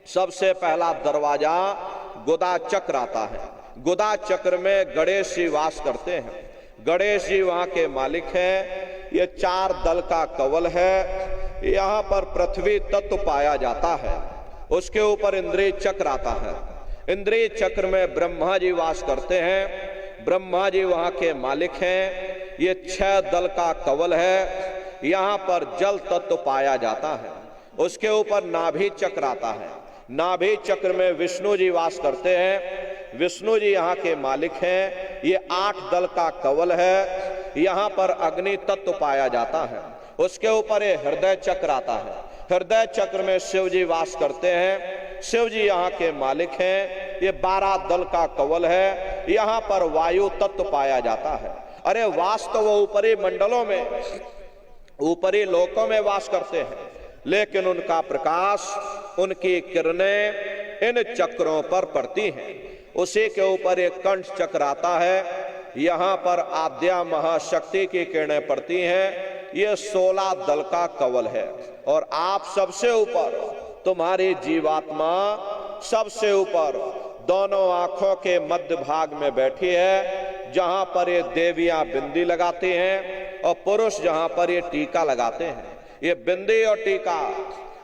सबसे पहला दरवाजा गुदा चक्र आता है। गुदा चक्र में गणेश जी वास करते हैं। गणेश जी वहां के मालिक हैं। ये 4 दल का कवल है। यहाँ पर पृथ्वी तत्व पाया जाता है। उसके ऊपर इंद्रिय चक्र आता है। इंद्रिय चक्र में ब्रह्मा जी वास करते हैं। ब्रह्मा जी वहां के मालिक हैं। ये 6 दल का कवल है। यहाँ पर जल तत्व पाया जाता है। उसके ऊपर नाभि चक्र आता है। नाभि चक्र में विष्णु जी वास करते हैं। विष्णु जी यहाँ के मालिक हैं। ये 8 दल का कवल है। यहाँ पर अग्नि तत्व पाया जाता है। उसके ऊपर ये हृदय चक्र आता है। हृदय चक्र में शिव जी वास करते हैं। शिव जी यहाँ के मालिक हैं। ये 12 दल का कवल है। यहाँ पर वायु तत्व पाया जाता है। अरे वास तो वो ऊपरी मंडलों में, ऊपरी लोकों में वास करते हैं, लेकिन उनका प्रकाश, उनकी किरणें इन चक्रों पर पड़ती हैं। उसी के ऊपर एक कंठ चक्र आता है। यहाँ पर आद्या महाशक्ति की किरणें पड़ती हैं। ये 16 दल का कवल है। और आप सबसे ऊपर, तुम्हारी जीवात्मा सबसे ऊपर दोनों आंखों के मध्य भाग में बैठी है, जहां पर ये देवियां बिंदी लगाती हैं और पुरुष जहां पर ये टीका लगाते हैं। ये बिंदी और टीका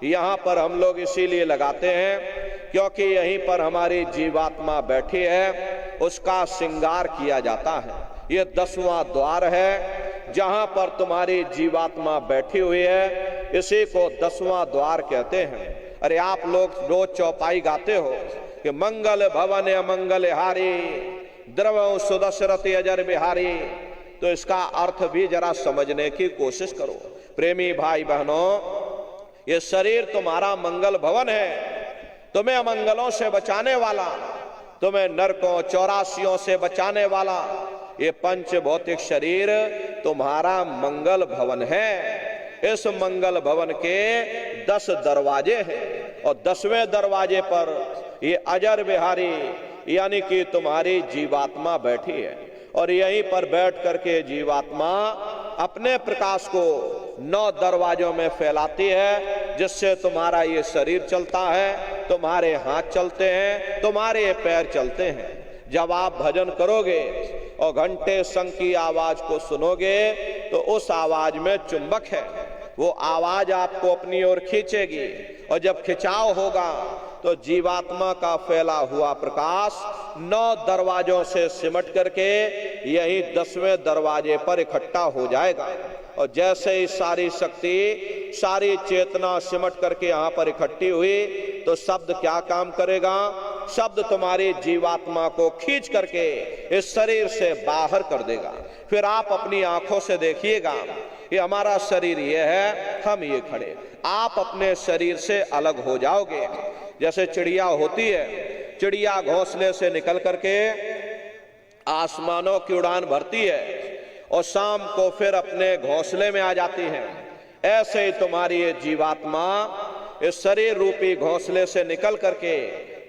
यहाँ पर हम लोग इसीलिए लगाते हैं क्योंकि यहीं पर हमारी जीवात्मा बैठी है, उसका श्रृंगार किया जाता है। ये 10वां द्वार है जहां पर तुम्हारी जीवात्मा बैठी हुई है। इसी को 10वां द्वार कहते हैं। अरे आप लोग रोज चौपाई गाते हो कि मंगल भवन अमंगल हारी, द्रव सुदशरथी अजर बिहारी। तो इसका अर्थ भी जरा समझने की कोशिश करो। प्रेमी भाई बहनों, ये शरीर तुम्हारा मंगल भवन है, तुम्हें अमंगलों से बचाने वाला, तुम्हें नरकों 84 से बचाने वाला। ये पंच भौतिक शरीर तुम्हारा मंगल भवन है। इस मंगल भवन के 10 दरवाजे हैं और 10वें दरवाजे पर ये अजर बिहारी यानी कि तुम्हारी जीवात्मा बैठी है। और यहीं पर बैठ करके जीवात्मा अपने प्रकाश को 9 दरवाजों में फैलाती है, जिससे तुम्हारा ये शरीर चलता है, तुम्हारे हाथ चलते हैं, तुम्हारे पैर चलते हैं। जब आप भजन करोगे और घंटे शंख की आवाज को सुनोगे तो उस आवाज में चुंबक है। वो आवाज आपको अपनी ओर खींचेगी और जब खिंचाव होगा तो जीवात्मा का फैला हुआ प्रकाश 9 दरवाजों से सिमट करके यही 10वें दरवाजे पर इकट्ठा हो जाएगा। और जैसे ही सारी शक्ति, सारी चेतना सिमट करके यहाँ पर इकट्ठी हुई तो शब्द क्या काम करेगा? शब्द तुम्हारी जीवात्मा को खींच करके इस शरीर से बाहर कर देगा। फिर आप अपनी आंखों से देखिएगा, ये हमारा शरीर ये है, हम ये खड़े। आप अपने शरीर से अलग हो जाओगे। जैसे चिड़िया होती है, चिड़िया घोंसले से निकल करके आसमानों की उड़ान भरती है और शाम को फिर अपने घोंसले में आ जाती है। ऐसे ही तुम्हारी ये जीवात्मा इस शरीर रूपी घोंसले से निकल करके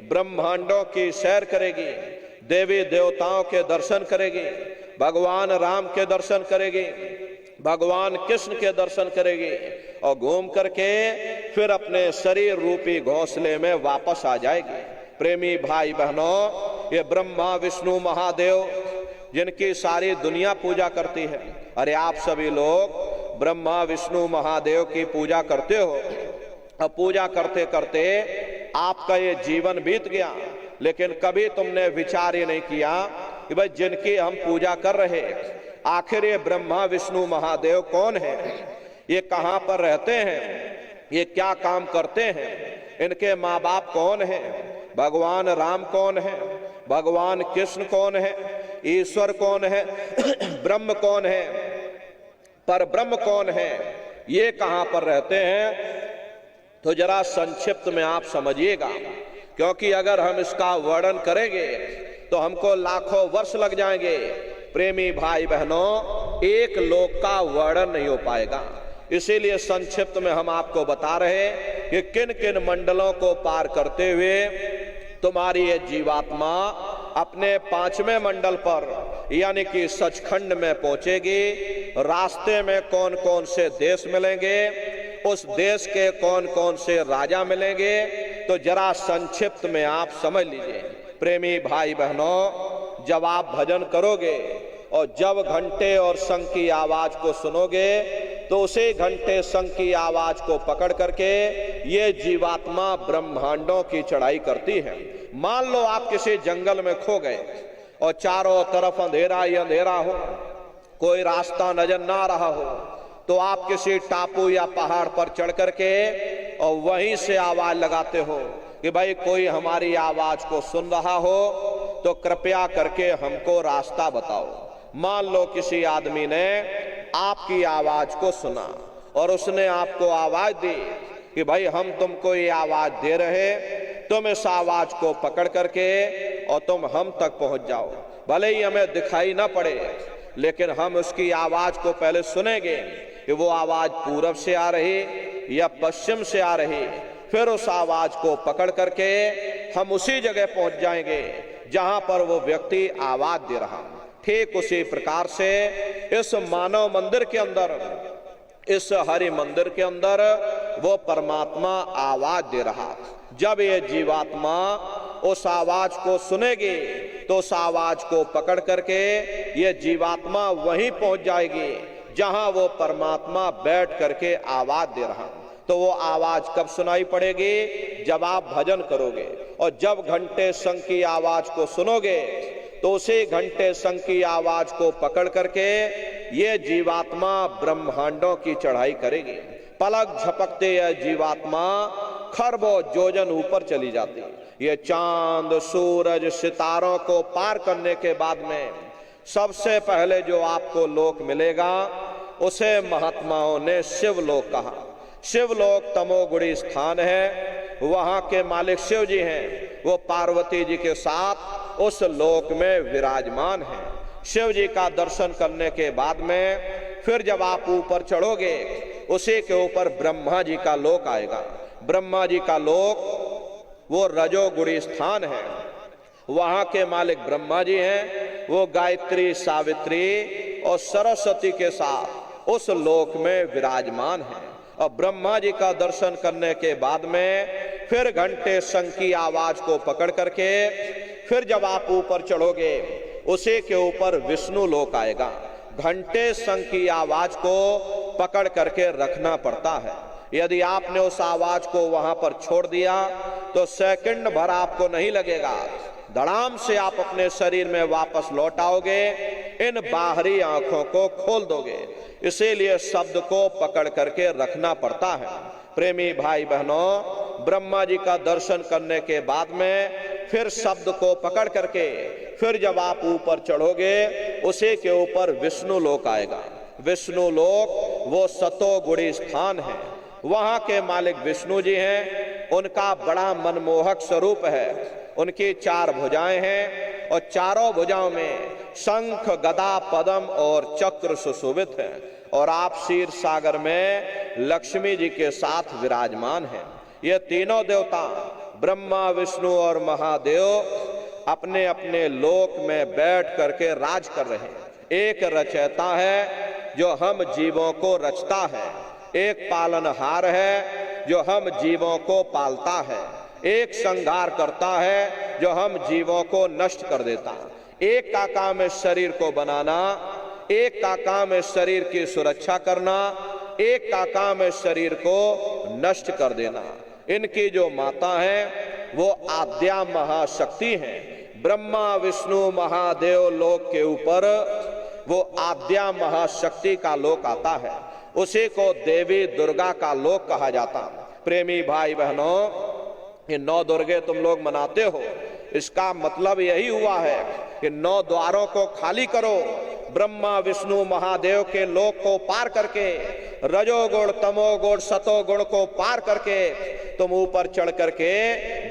ब्रह्मांडों की सैर करेगी, देवी देवताओं के दर्शन करेगी, भगवान राम के दर्शन करेगी, भगवान कृष्ण के दर्शन करेगी और घूम करके फिर अपने शरीर रूपी घोंसले में वापस आ जाएगी। प्रेमी भाई बहनों, ये ब्रह्मा विष्णु महादेव जिनकी सारी दुनिया पूजा करती है। अरे आप सभी लोग ब्रह्मा विष्णु महादेव की पूजा करते हो। अब पूजा करते करते आपका ये जीवन बीत गया, लेकिन कभी तुमने विचार ये नहीं किया कि भाई जिनकी हम पूजा कर रहे, आखिर ये ब्रह्मा विष्णु महादेव कौन है? ये कहाँ पर रहते हैं? ये क्या काम करते हैं? इनके माँ बाप कौन है? भगवान राम कौन है? भगवान कृष्ण कौन है? ईश्वर कौन है? ब्रह्म कौन है? पर ब्रह्म कौन है? ये कहाँ पर रहते हैं? तो जरा संक्षिप्त में आप समझिएगा, क्योंकि अगर हम इसका वर्णन करेंगे तो हमको लाखों वर्ष लग जाएंगे। प्रेमी भाई बहनों, एक लोक का वर्णन नहीं हो पाएगा। इसीलिए संक्षिप्त में हम आपको बता रहे हैं कि किन किन मंडलों को पार करते हुए तुम्हारी ये जीवात्मा अपने 5वें मंडल पर यानी कि सचखंड में पहुंचेगी। रास्ते में कौन कौन से देश मिलेंगे, उस देश के कौन कौन से राजा मिलेंगे, तो जरा संक्षिप्त में आप समझ लीजिए। प्रेमी भाई बहनों, जब आप भजन करोगे और जब घंटे और शंख की आवाज को सुनोगे तो उसी घंटे शंख की आवाज को पकड़ करके ये जीवात्मा ब्रह्मांडों की चढ़ाई करती है। मान लो आप किसी जंगल में खो गए और चारों तरफ अंधेरा ही अंधेरा हो, कोई रास्ता नजर ना रहा हो, तो आप किसी टापू या पहाड़ पर चढ़ करके और वहीं से आवाज लगाते हो कि भाई कोई हमारी आवाज को सुन रहा हो तो कृपया करके हमको रास्ता बताओ। मान लो किसी आदमी ने आपकी आवाज को सुना और उसने आपको आवाज दी कि भाई हम तुमको ये आवाज दे रहे, तुम इस आवाज को पकड़ करके और तुम हम तक पहुंच जाओ। भले ही हमें दिखाई ना पड़े, लेकिन हम उसकी आवाज को पहले सुनेंगे कि वो आवाज पूरब से आ रही या पश्चिम से आ रही। फिर उस आवाज को पकड़ करके हम उसी जगह पहुंच जाएंगे जहां पर वो व्यक्ति आवाज दे रहा। ठीक उसी प्रकार से इस मानव मंदिर के अंदर, इस हरि मंदिर के अंदर वो परमात्मा आवाज दे रहा। जब ये जीवात्मा उस आवाज को सुनेगी तो उस आवाज को पकड़ करके ये जीवात्मा वहीं पहुंच जाएगी जहां वो परमात्मा बैठ करके आवाज दे रहा। तो वो आवाज कब सुनाई पड़ेगी? जब आप भजन करोगे। और जब घंटे शंख की आवाज को सुनोगे तो उसी घंटे शंख की आवाज को पकड़ करके ये जीवात्मा ब्रह्मांडों की चढ़ाई करेगी। पलक झपकते यह जीवात्मा खरबों योजन ऊपर चली जाती। ये चांद, सूरज, सितारों को पार करने के बाद में सबसे पहले जो आपको लोक मिलेगा उसे महात्माओं ने शिवलोक कहा। शिवलोक तमोगुणी स्थान है, वहां के मालिक शिव जी हैं। वो पार्वती जी के साथ उस लोक में विराजमान हैं। शिव जी का दर्शन करने के बाद में फिर जब आप ऊपर चढ़ोगे उसी के ऊपर ब्रह्मा जी का लोक आएगा। ब्रह्मा जी का लोक वो रजोगुणी स्थान है, वहां के मालिक ब्रह्मा जी हैं। वो गायत्री, सावित्री और सरस्वती के साथ उस लोक में विराजमान हैं। और ब्रह्मा जी का दर्शन करने के बाद में फिर घंटे शंख की आवाज को पकड़ करके फिर जब आप ऊपर चढ़ोगे उसी के ऊपर विष्णु लोक आएगा। घंटे शंख की आवाज को पकड़ करके रखना पड़ता है। यदि आपने उस आवाज को वहां पर छोड़ दिया तो सेकंड भर आपको नहीं लगेगा, धड़ाम से आप अपने शरीर में वापस लौट आओगे, इन बाहरी आंखों को खोल दोगे। इसीलिए शब्द को पकड़ करके रखना पड़ता है। प्रेमी भाई बहनों, ब्रह्मा जी का दर्शन करने के बाद में फिर शब्द को पकड़ करके फिर जब आप ऊपर चढ़ोगे उसी के ऊपर विष्णु लोक आएगा। विष्णु लोक वो सतोगुणी स्थान है, वहां के मालिक विष्णु जी हैं। उनका बड़ा मनमोहक स्वरूप है। उनकी 4 भुजाएं हैं और चारों भुजाओं में शंख, गदा, पद्म और चक्र सुशोभित हैं। और आप क्षीर सागर में लक्ष्मी जी के साथ विराजमान हैं। ये तीनों देवता ब्रह्मा, विष्णु और महादेव अपने अपने लोक में बैठ करके राज कर रहे हैं। एक रचयिता है जो हम जीवों को रचता है, एक पालनहार है जो हम जीवों को पालता है, एक संहार करता है जो हम जीवों को नष्ट कर देता। एक का काम है शरीर को बनाना, एक का काम है शरीर की सुरक्षा करना, एक का काम है शरीर को नष्ट कर देना। इनकी जो माता है वो आद्या महाशक्ति है। ब्रह्मा, विष्णु, महादेव लोक के ऊपर वो आद्या महाशक्ति का लोक आता है। उसी को देवी दुर्गा का लोक कहा जाता। प्रेमी भाई बहनों, ये 9 दुर्गे तुम लोग मनाते हो, इसका मतलब यही हुआ है कि 9 द्वारों को खाली करो। ब्रह्मा, विष्णु, महादेव के लोक को पार करके, रजोगुण, तमोगुण, सतोगुण को पार करके तुम ऊपर चढ़ करके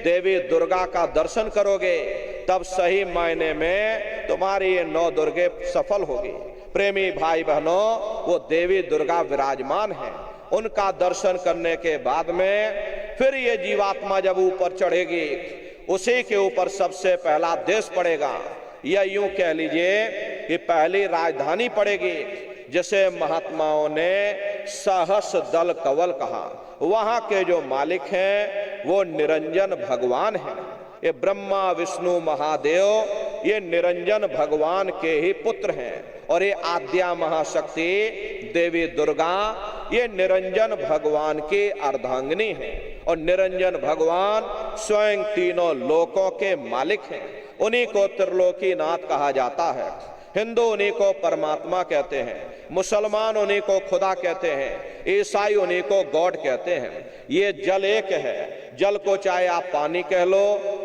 देवी दुर्गा का दर्शन करोगे, तब सही मायने में तुम्हारी ये 9 दुर्गे सफल होगी। प्रेमी भाई बहनों, वो देवी दुर्गा विराजमान है। उनका दर्शन करने के बाद में फिर ये जीवात्मा जब ऊपर चढ़ेगी उसी के ऊपर सबसे पहला देश पड़ेगा, या यूं कह लीजिए कि पहली राजधानी पड़ेगी, जिसे महात्माओं ने सहस दल कवल कहा। वहां के जो मालिक हैं वो निरंजन भगवान है। ये ब्रह्मा विष्णु महादेव ये निरंजन भगवान के ही पुत्र हैं। और ये आद्या महाशक्ति देवी दुर्गा ये निरंजन भगवान की अर्धांगिनी है। और निरंजन भगवान स्वयं तीनों लोकों के मालिक हैं। उन्हीं को त्रिलोकीनाथ कहा जाता है। हिंदू उन्हीं को परमात्मा कहते हैं, मुसलमान उन्हीं को खुदा कहते हैं, ईसाई उन्हीं को गॉड कहते हैं। ये जल एक है। जल को चाहे आप पानी कह लो,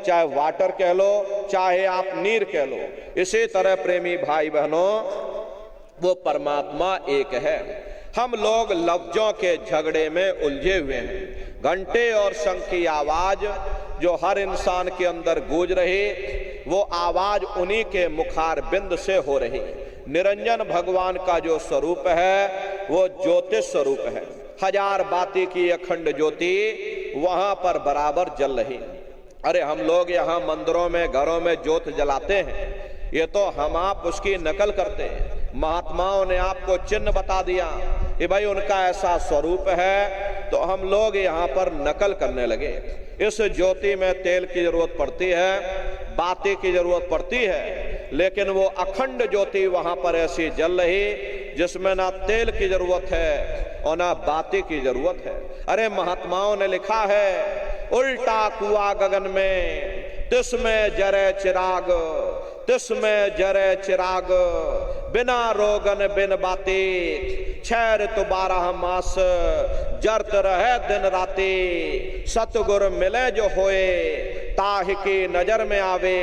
चाहे वाटर कह लो, चाहे आप नीर कह लो। इसी तरह प्रेमी भाई बहनों वो परमात्मा एक है। हम लोग लफ्जों के झगड़े में उलझे हुए हैं। घंटे और शंख की आवाज जो हर इंसान के अंदर गूंज रही वो आवाज उन्हीं के मुखार बिंद से हो रही। निरंजन भगवान का जो स्वरूप है वो ज्योतिष स्वरूप है। हजार बाती की अखंड ज्योति वहां पर बराबर जल रही। अरे हम लोग यहाँ मंदिरों में घरों में ज्योत जलाते हैं, ये तो हम आप उसकी नकल करते हैं। महात्माओं ने आपको चिन्ह बता दिया कि भाई उनका ऐसा स्वरूप है, तो हम लोग यहाँ पर नकल करने लगे। इस ज्योति में तेल की जरूरत पड़ती है, बाती की जरूरत पड़ती है, लेकिन वो अखंड ज्योति वहां पर ऐसी जल रही जिसमें ना तेल की जरूरत है और ना बाती की जरूरत है। अरे महात्माओं ने लिखा है, उल्टा कुआं गगन में तिसमें जरे चिराग, तिसमें जरे चिराग, बिना रोगन बिन बाती, 6 ऋतु 12 मास जरत रहे दिन राती, सतगुर मिले जो होए ताहि की नजर में आवे,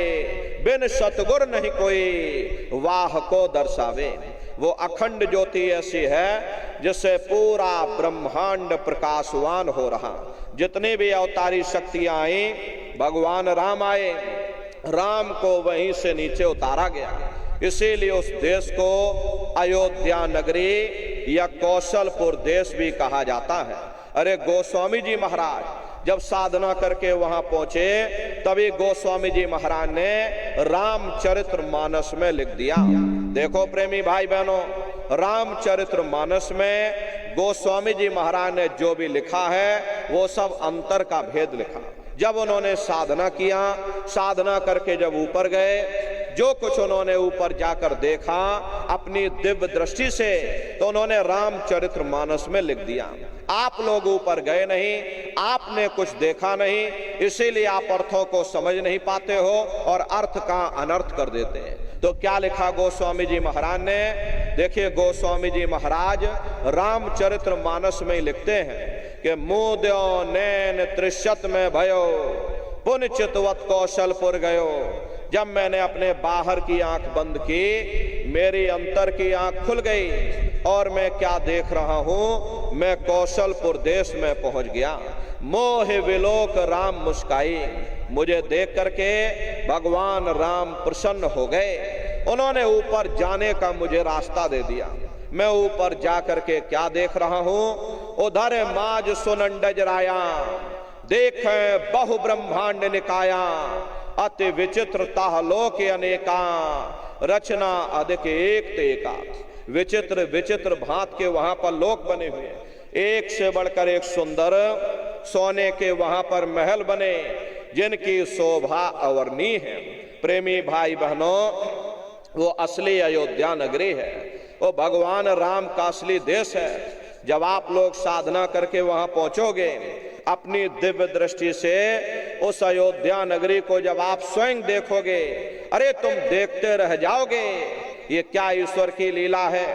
बिन सतगुर नहीं कोई वाह को दर्शावे। वो अखंड ज्योति ऐसी है जिससे पूरा ब्रह्मांड प्रकाशवान हो रहा। जितनी भी अवतारी शक्तियां आई, भगवान राम आए, राम को वहीं से नीचे उतारा गया। इसीलिए उस देश को अयोध्या नगरी या कौशलपुर देश भी कहा जाता है। अरे गोस्वामी जी महाराज जब साधना करके वहां पहुंचे, तभी गोस्वामी जी महाराज ने रामचरित्र मानस में लिख दिया। देखो प्रेमी भाई बहनों, रामचरित्र मानस में गोस्वामी जी महाराज ने जो भी लिखा है वो सब अंतर का भेद लिखा। जब उन्होंने साधना किया, साधना करके जब ऊपर गए, जो कुछ उन्होंने ऊपर जाकर देखा अपनी दिव्य दृष्टि से, तो उन्होंने रामचरित्र मानस में लिख दिया। आप लोग ऊपर गए नहीं, आपने कुछ देखा नहीं, इसीलिए आप अर्थों को समझ नहीं पाते हो और अर्थ का अनर्थ कर देते हैं। तो क्या लिखा गोस्वामी जी महाराज ने? देखिए गोस्वामी जी महाराज रामचरित्र मानस में ही लिखते हैं कि मुद्यो नैन त्रिशत में भयो, पुन चितवत कौशलपुर गयो। जब मैंने अपने बाहर की आंख बंद की, मेरी अंतर की आंख खुल गई और मैं क्या देख रहा हूं, मैं कौशलपुर देश में पहुंच गया। मोह विलोक राम मुस्काई, मुझे देख करके भगवान राम प्रसन्न हो गए। उन्होंने ऊपर जाने का मुझे रास्ता दे दिया। मैं ऊपर जा करके क्या देख रहा हूं, उधर माज सुनंडज राया, देखें बहु ब्रह्मांड निकाया, अति विचित्र ताहलोक अनेका, रचना अधिक एक तेका। विचित्र विचित्र भांत के वहां पर लोक बने हुए, एक से बढ़कर एक सुंदर सोने के वहां पर महल बने जिनकी शोभा अवर्णीय है। प्रेमी भाई बहनों, वो असली अयोध्या नगरी है, वो भगवान राम का असली देश है। जब आप लोग साधना करके वहां पहुंचोगे, अपनी दिव्य दृष्टि से उस अयोध्या नगरी को जब आप स्वयं देखोगे, अरे तुम देखते रह जाओगे, ये क्या ईश्वर की लीला है,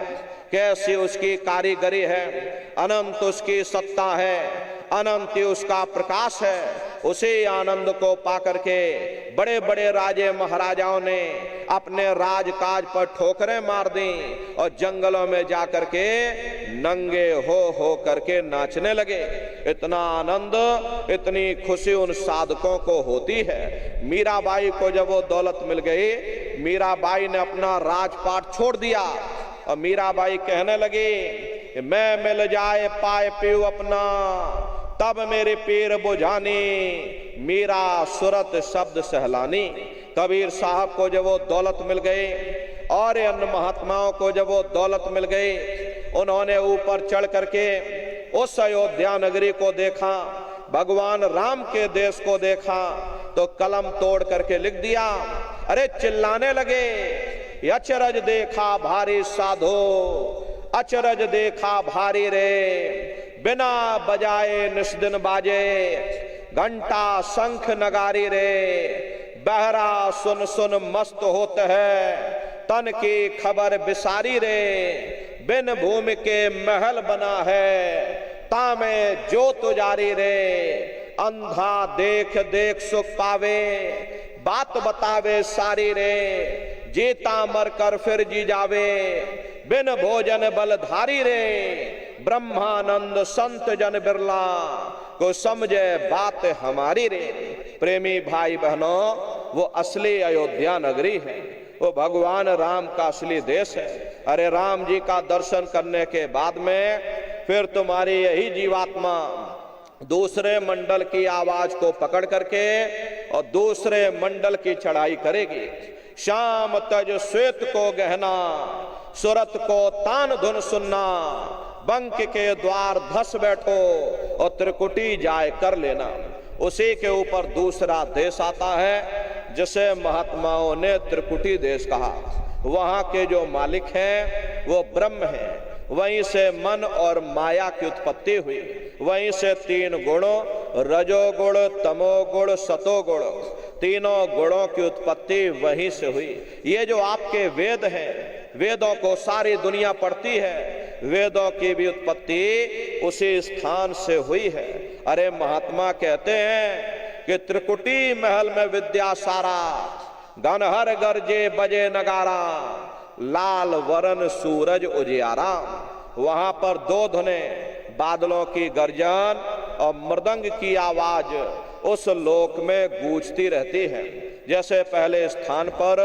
कैसी उसकी कारीगरी है, अनंत उसकी सत्ता है, अनंत उसका प्रकाश है। उसी आनंद को पाकर के बड़े बड़े राजे महाराजाओं ने अपने राजकाज पर ठोकरें मार दी और जंगलों में जाकर के नंगे हो करके नाचने लगे। इतना आनंद, इतनी खुशी उन साधकों को होती है। मीराबाई को जब वो दौलत मिल गई, मीराबाई ने अपना राजपाट छोड़ दिया और मीराबाई कहने लगी, मैं मिल जाए पाए पीऊ अपना, तब मेरे पीर बुझानी, मीरा सुरत शब्द सहलानी। कबीर साहब को जब वो दौलत मिल गई और अन्य महात्माओं को जब वो दौलत मिल गई, उन्होंने ऊपर चढ़ करके उस अयोध्या नगरी को देखा भगवान राम के देश को देखा तो कलम तोड़ करके लिख दिया। अरे चिल्लाने लगे, अचरज देखा भारी साधो, अचरज देखा भारी रे, बिना बजाए निस्दिन बाजे, घंटा शंख नगारी रे, बहरा सुन सुन मस्त होते है, तन की खबर बिसारी रे, बिन भूमि के महल बना है, तामे जो तुजारी रे, अंधा देख देख सुख पावे, बात बतावे सारी रे, जीता मर कर फिर जी जावे, बिन भोजन बलधारी रे, ब्रह्मानंद संत जन बिरला, को समझे बात हमारी रे। प्रेमी भाई बहनों, वो असली अयोध्या नगरी है, वो भगवान राम का असली देश है। अरे राम जी का दर्शन करने के बाद में फिर तुम्हारी यही जीवात्मा दूसरे मंडल की आवाज को पकड़ करके और दूसरे मंडल की चढ़ाई करेगी। श्याम तज श्वेत को गहना, सुरत को तान धुन सुनना, बंक के द्वार धस बैठो और त्रिकुटी जाए कर लेना। उसी के ऊपर दूसरा देश आता है जिसे महात्माओं ने त्रिकुटी देश कहा। वहां के जो मालिक हैं वो ब्रह्म है, वहीं से मन और माया की उत्पत्ति हुई, वहीं से तीन गुणों रजोगुण तमोगुण सतोगुण तीनों गुणों की उत्पत्ति वहीं से हुई। ये जो आपके वेद हैं, वेदों को सारी दुनिया पढ़ती है, वेदों की भी उत्पत्ति उसी स्थान से हुई है। अरे महात्मा कहते हैं कि त्रिकुटी महल में विद्या सारा, गनहर गरजे बजे नगारा, लाल वरन सूरज उजियारा। वहां पर दो धुने, बादलों की गर्जन और मृदंग की आवाज उस लोक में गूंजती रहती है। जैसे पहले स्थान पर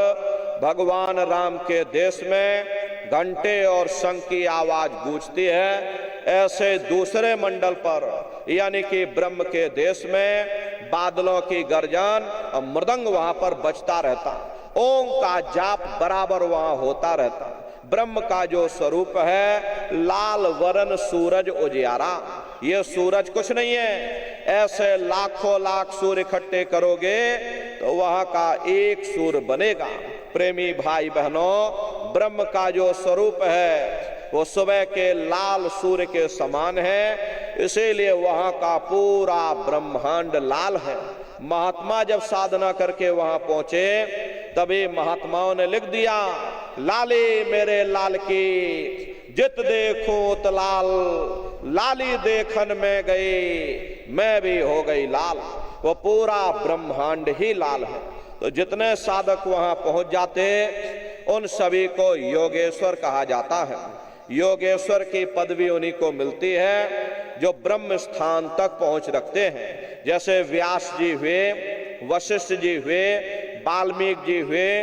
भगवान राम के देश में घंटे और शंख की आवाज गूंजती है, ऐसे दूसरे मंडल पर यानी कि ब्रह्म के देश में बादलों की गर्जन और मृदंग वहां पर बजता रहता, ओम का जाप बराबर वहां होता रहता। ब्रह्म का जो स्वरूप है लाल वरन सूरज उजियारा। ये सूरज कुछ नहीं है, ऐसे लाखों लाख सूर्य इकट्ठे करोगे तो वहां का एक सूर्य बनेगा। प्रेमी भाई बहनों, ब्रह्म का जो स्वरूप है वो सुबह के लाल सूर्य के समान है, इसीलिए वहां का पूरा ब्रह्मांड लाल है। महात्मा जब साधना करके वहां पहुंचे तभी महात्माओं ने लिख दिया, लाली मेरे लाल की जित देखो उत लाल, लाली देखन में गई मैं भी हो गई लाल। वो पूरा ब्रह्मांड ही लाल है। तो जितने साधक वहां पहुंच जाते उन सभी को योगेश्वर कहा जाता है। योगेश्वर की पदवी उन्हीं को मिलती है जो ब्रह्म स्थान तक पहुंच रखते हैं। जैसे व्यास जी हुए, वशिष्ठ जी हुए, वाल्मीकि जी हुए,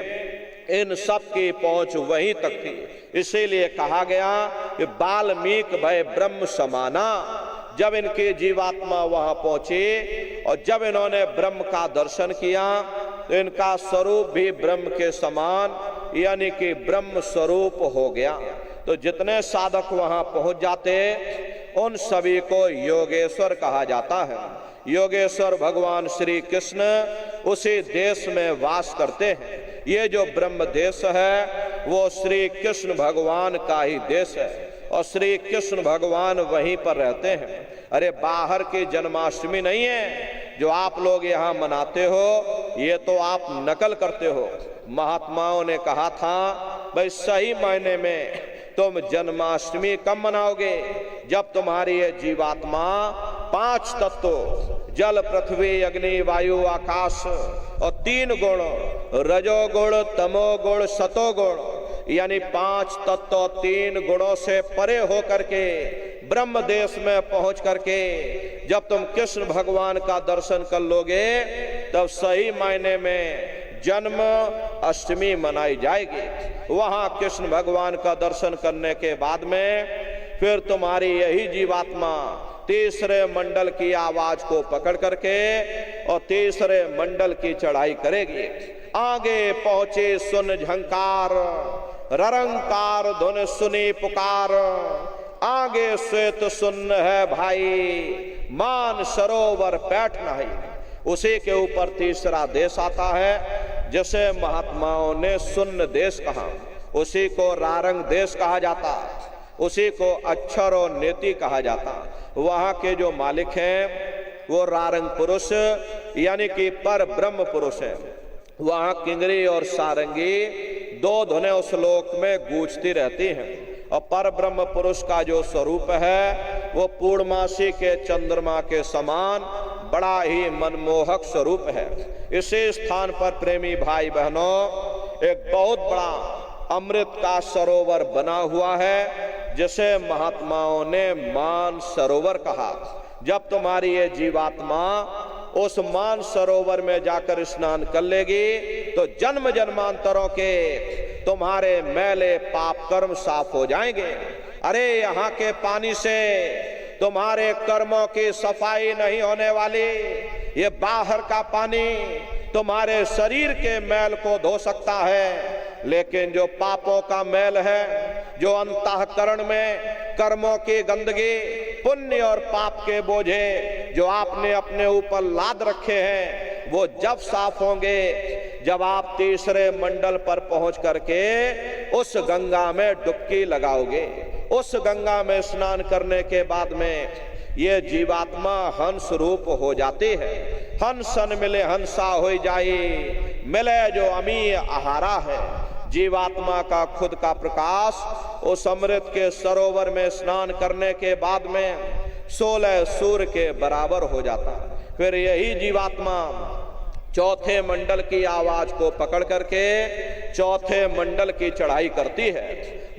इन सब की पहुंच वहीं तक थी। इसीलिए कहा गया कि वाल्मीकि भय ब्रह्म समाना। जब इनकी जीवात्मा वहां पहुंची और जब इन्होंने ब्रह्म का दर्शन किया तो इनका स्वरूप भी ब्रह्म के समान यानी कि ब्रह्म स्वरूप हो गया। तो जितने साधक वहां पहुंच जाते उन सभी को योगेश्वर कहा जाता है। योगेश्वर भगवान श्री कृष्ण उसी देश में वास करते हैं। ये जो ब्रह्म देश है वो श्री कृष्ण भगवान का ही देश है और श्री कृष्ण भगवान वहीं पर रहते हैं। अरे बाहर की जन्माष्टमी नहीं है जो आप लोग यहाँ मनाते हो, ये तो आप नकल करते हो। महात्माओं ने कहा था भाई सही मायने में तुम जन्माष्टमी कब मनाओगे? जब तुम्हारी ये जीवात्मा पांच तत्व जल पृथ्वी अग्नि वायु आकाश और तीन गुण रजोगुण तमोगुण सतोगुण यानी पांच तत्व तीन गुणों से परे हो करके ब्रह्म देश में पहुंच करके जब तुम कृष्ण भगवान का दर्शन कर लोगे तब सही मायने में जन्म अष्टमी मनाई जाएगी। वहां कृष्ण भगवान का दर्शन करने के बाद में फिर तुम्हारी यही जीवात्मा तीसरे मंडल की आवाज को पकड़ करके और तीसरे मंडल की चढ़ाई करेगी। आगे पहुंचे सुन झंकार, ररंकार धुन सुनी पुकार, आगे श्वेत सुन्न है भाई, मान सरोवर पैठ नाही। उसी के ऊपर तीसरा देश आता है, जिसे महात्माओं ने सुन्न देश कहा, उसी को रारंग देश कहा जाता, उसी को अक्षर और नेति कहा जाता। वहां के जो मालिक हैं वो रारंग पुरुष यानी कि पर ब्रह्म पुरुष है। वहां किंगरी और सारंगी दो धुनें उस लोक में गूंजती रहती हैं। और पर ब्रह्म पुरुष का जो स्वरूप है वो पूर्णमासी के चंद्रमा के समान बड़ा ही मनमोहक स्वरूप है। इसी स्थान पर प्रेमी भाई बहनों एक बहुत बड़ा अमृत का सरोवर बना हुआ है, जिसे महात्माओं ने मान सरोवर कहा। जब तुम्हारी ये जीवात्मा उस मान सरोवर में जाकर स्नान कर लेगी तो जन्म जन्मांतरों के तुम्हारे मैले पाप कर्म साफ हो जाएंगे। अरे यहाँ के पानी से तुम्हारे कर्मों की सफाई नहीं होने वाली, ये बाहर का पानी तुम्हारे शरीर के मैल को धो सकता है, लेकिन जो पापों का मैल है, जो अंतःकरण में कर्मों की गंदगी, पुण्य और पाप के बोझे जो आपने अपने ऊपर लाद रखे हैं, वो जब साफ होंगे जब आप तीसरे मंडल पर पहुंच करके उस गंगा में डुबकी लगाओगे। उस गंगा में स्नान करने के बाद में ये जीवात्मा हंस रूप हो जाती है। हंसन मिले हंसा हो जाई, मिले जो अमीय आहारा है। जीवात्मा का खुद का प्रकाश उस अमृत के सरोवर में स्नान करने के बाद में 16 सूर्य के बराबर हो जाता है। फिर यही जीवात्मा चौथे मंडल की आवाज को पकड़ करके चौथे मंडल की चढ़ाई करती है।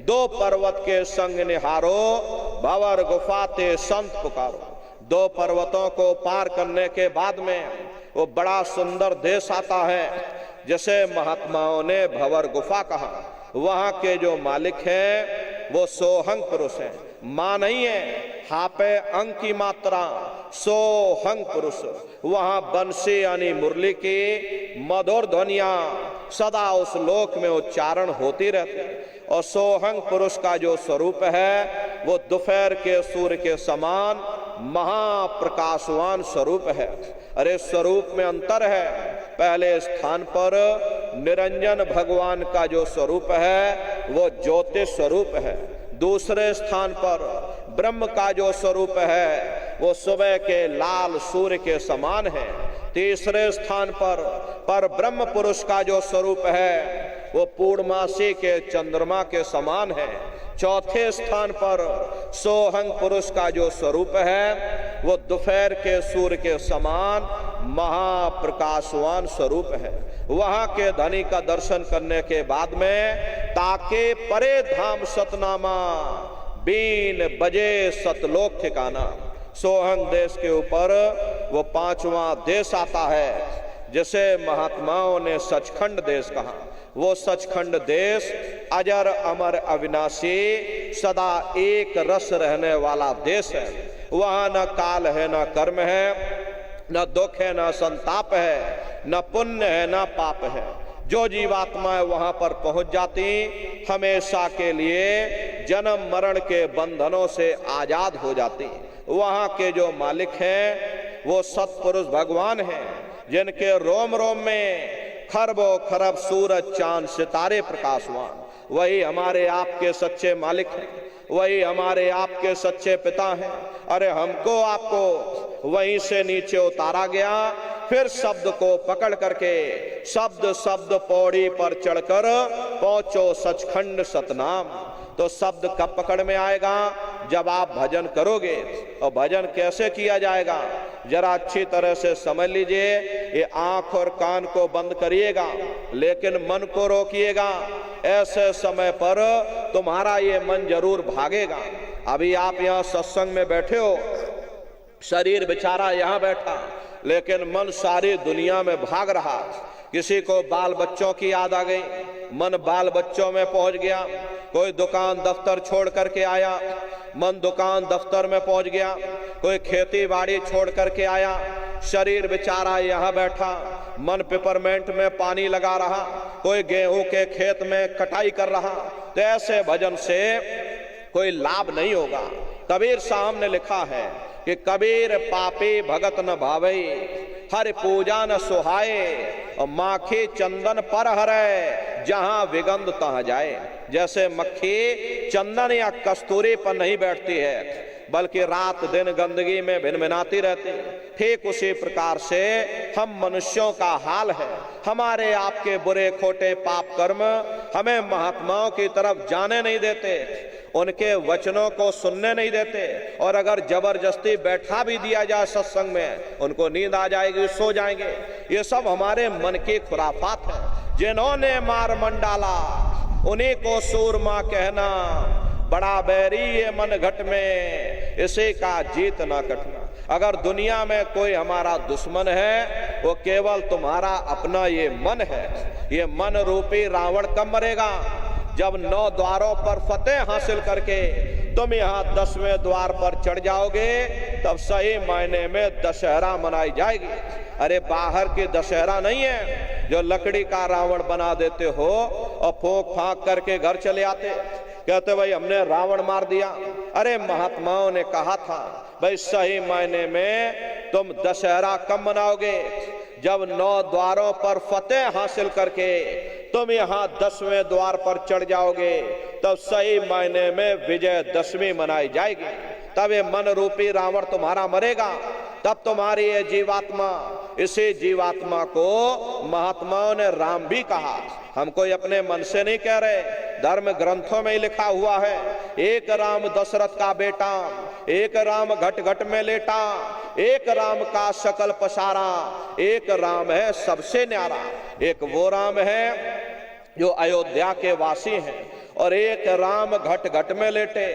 2 पर्वत के संग निहारो, भंवर गुफा ते संत पुकारो। 2 पर्वतों को पार करने के बाद में वो बड़ा सुंदर देश आता है, जैसे महात्माओं ने भंवर गुफा कहा। वहां के जो मालिक हैं वो सोहंग पुरुष हैं। मां नहीं है, हापे अंग की मात्रा, सोहंग पुरुष। वहां बंसी यानी मुरली की मधुर ध्वनियां सदा उस लोक में उच्चारण होती रहती। और सोहंग पुरुष का जो स्वरूप है वो दोपहर के सूर्य के समान महाप्रकाशवान स्वरूप है। अरे स्वरूप में अंतर है। पहले स्थान पर निरंजन भगवान का जो स्वरूप है वो ज्योतिष स्वरूप है। दूसरे स्थान पर ब्रह्म का जो स्वरूप है वो सुबह के लाल सूर्य के समान है। तीसरे स्थान पर ब्रह्म पुरुष का जो स्वरूप है वो पूर्णमासी के चंद्रमा के समान है। चौथे स्थान पर सोहंग पुरुष का जो स्वरूप है वो दोपहर के सूर्य के समान महाप्रकाशवान स्वरूप है। वहां के धनी का दर्शन करने के बाद में ताके परे धाम सतनामा, बीन बजे सतलोक ठिकाना। सोहंग देश के ऊपर वो 5वां देश आता है, जिसे महात्माओं ने सचखंड देश कहा। वो सचखंड देश अजर अमर अविनाशी सदा एक रस रहने वाला देश है। वहां न काल है, न कर्म है, न दुख है, न संताप है, न पुण्य है, न पाप है। जो जीवात्माएं वहां पर पहुंच जाती हमेशा के लिए जन्म मरण के बंधनों से आजाद हो जाती। वहां के जो मालिक हैं वो सत्पुरुष भगवान हैं, जिनके रोम रोम में खरबों खरब सूरज चांद सितारे प्रकाशवान। वही हमारे आपके सच्चे मालिक हैं, वही हमारे आपके सच्चे पिता हैं। अरे हमको आपको वहीं से नीचे उतारा गया, फिर शब्द को पकड़ करके शब्द शब्द पौड़ी पर चढ़कर पहुंचो सचखंड सतनाम। तो शब्द कब पकड़ में आएगा? जब आप भजन करोगे। और भजन कैसे किया जाएगा जरा अच्छी तरह से समझ लीजिए। ये आंख और कान को बंद करिएगा, लेकिन मन को रोकिएगा। ऐसे समय पर तुम्हारा ये मन जरूर भागेगा। अभी आप यहाँ सत्संग में बैठे हो, शरीर बेचारा यहाँ बैठा, लेकिन मन सारी दुनिया में भाग रहा। किसी को बाल बच्चों की याद आ गई, मन बाल बच्चों में पहुंच गया। कोई दुकान दफ्तर छोड़ करके आया, मन दुकान दफ्तर में पहुंच गया। कोई खेती बाड़ी छोड़ करके आया, शरीर बेचारा यहाँ बैठा, मन पिपरमेंट में पानी लगा रहा। कोई गेहूं के खेत में कटाई कर रहा। तो ऐसे भजन से कोई लाभ नहीं होगा। कबीर साहब ने लिखा है कि कबीर पापी भगत न भावे, हर पूजा न सुहाए, और माखी चंदन पर हरे, जहां विगंध तहां जाए। जैसे मक्खी चंदन या कस्तूरी पर नहीं बैठती है बल्कि रात दिन गंदगी में भिनभिनाती रहती, ठीक उसी प्रकार से हम मनुष्यों का हाल है। हमारे आपके बुरे खोटे पाप कर्म हमें महात्माओं की तरफ जाने नहीं देते, उनके वचनों को सुनने नहीं देते, और अगर जबरदस्ती बैठा भी दिया जाए सत्संग में, उनको नींद आ जाएगी, सो जाएंगे। ये सब हमारे मन की खुराफात है। जिन्होंने मार मन डाला उन्हीं को सूरमा कहना, बड़ा बैरी ये मन घट में, इसी का जीत ना कटना। अगर दुनिया में कोई हमारा दुश्मन है वो केवल तुम्हारा अपना ये मन है। ये मन रूपी रावण कब मरेगा? जब 9 द्वारों पर फतेह हासिल करके तुम यहाँ 10वें द्वार पर चढ़ जाओगे, तब सही मायने में दशहरा मनाई जाएगी। अरे बाहर की दशहरा नहीं है जो लकड़ी का रावण बना देते हो और फूंक फांक करके घर चले आते, कहते भाई हमने रावण मार दिया। अरे महात्माओं ने कहा था भाई सही मायने में तुम दशहरा कब मनाओगे? जब 9 द्वारों पर फतेह हासिल करके तुम यहाँ 10वें द्वार पर चढ़ जाओगे, तब सही मायने में विजयदशमी मनाई जाएगी। तब ये मन रूपी रावण तुम्हारा मरेगा, तब तुम्हारी ये जीवात्मा, इसी जीवात्मा को महात्माओं ने राम भी कहा। हम कोई अपने मन से नहीं कह रहे, धर्म ग्रंथों में ही लिखा हुआ है। एक राम दशरथ का बेटा, एक राम घट घट में लेटा, एक राम का शकल पसारा, एक राम है सबसे न्यारा। एक वो राम है जो अयोध्या के वासी हैं, और एक राम घट घट में लेटे,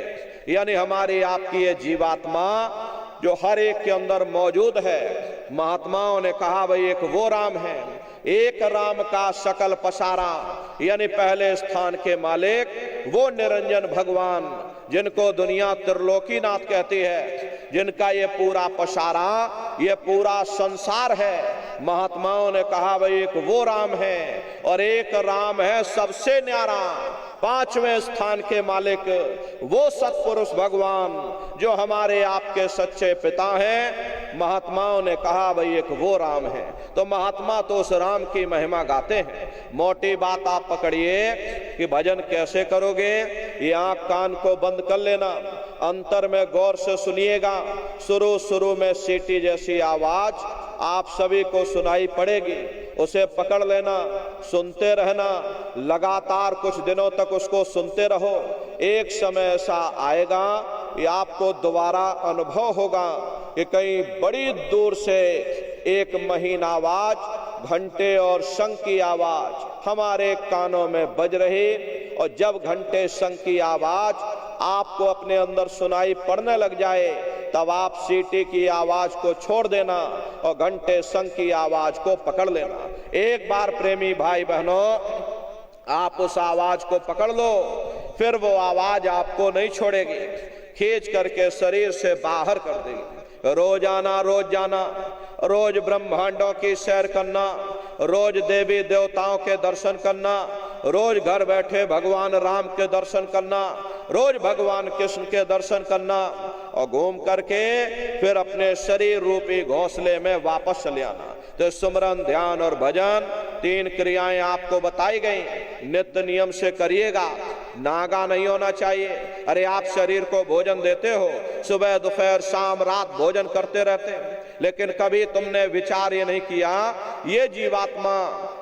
यानी हमारी आपकी ये जीवात्मा जो हर एक के अंदर मौजूद है। महात्माओं ने कहा भाई एक वो राम है, एक राम का शकल पसारा, यानी पहले स्थान के मालिक वो निरंजन भगवान जिनको दुनिया त्रिलोकीनाथ कहती है, जिनका ये पूरा पसारा, ये पूरा संसार है। महात्माओं ने कहा भाई एक वो राम है, और एक राम है सबसे न्यारा, 5वें स्थान के मालिक वो सत्पुरुष भगवान जो हमारे आपके सच्चे पिता हैं। महात्माओं ने कहा भाई एक वो राम है। तो महात्मा तो उस राम की महिमा गाते हैं। मोटी बात आप पकड़िए कि भजन कैसे करोगे, ये आंख कान को बंद कर लेना, अंतर में गौर से सुनिएगा। शुरू में सीटी जैसी आवाज आप सभी को सुनाई पड़ेगी, उसे पकड़ लेना, सुनते रहना, लगातार कुछ दिनों तक उसको सुनते रहो। एक समय ऐसा आएगा कि आपको दोबारा अनुभव होगा कि कहीं बड़ी दूर से एक महीन आवाज, घंटे और शंख की आवाज हमारे कानों में बज रही, और जब घंटे शंख की आवाज आपको अपने अंदर सुनाई पड़ने लग जाए, तब आप सीटी की आवाज को छोड़ देना और घंटे शंख की आवाज को पकड़ लेना। एक बार प्रेमी भाई बहनों आप उस आवाज को पकड़ लो, फिर वो आवाज आपको नहीं छोड़ेगी, खींच करके शरीर से बाहर कर देगी। रोजाना रोज जाना, रोज ब्रह्मांडों की सैर करना, रोज देवी देवताओं के दर्शन करना, रोज घर बैठे भगवान राम के दर्शन करना, रोज भगवान कृष्ण के दर्शन करना, और घूम करके फिर अपने शरीर रूपी घोंसले में वापस चले आना। तो सुमरन, ध्यान और भजन 3 क्रियाएं आपको बताई गई, नित्य नियम से करिएगा। नागा नहीं होना चाहिए। अरे आप शरीर को भोजन देते हो, सुबह दोपहर शाम रात भोजन करते रहते हैं, लेकिन कभी तुमने विचार ये नहीं किया ये जीवात्मा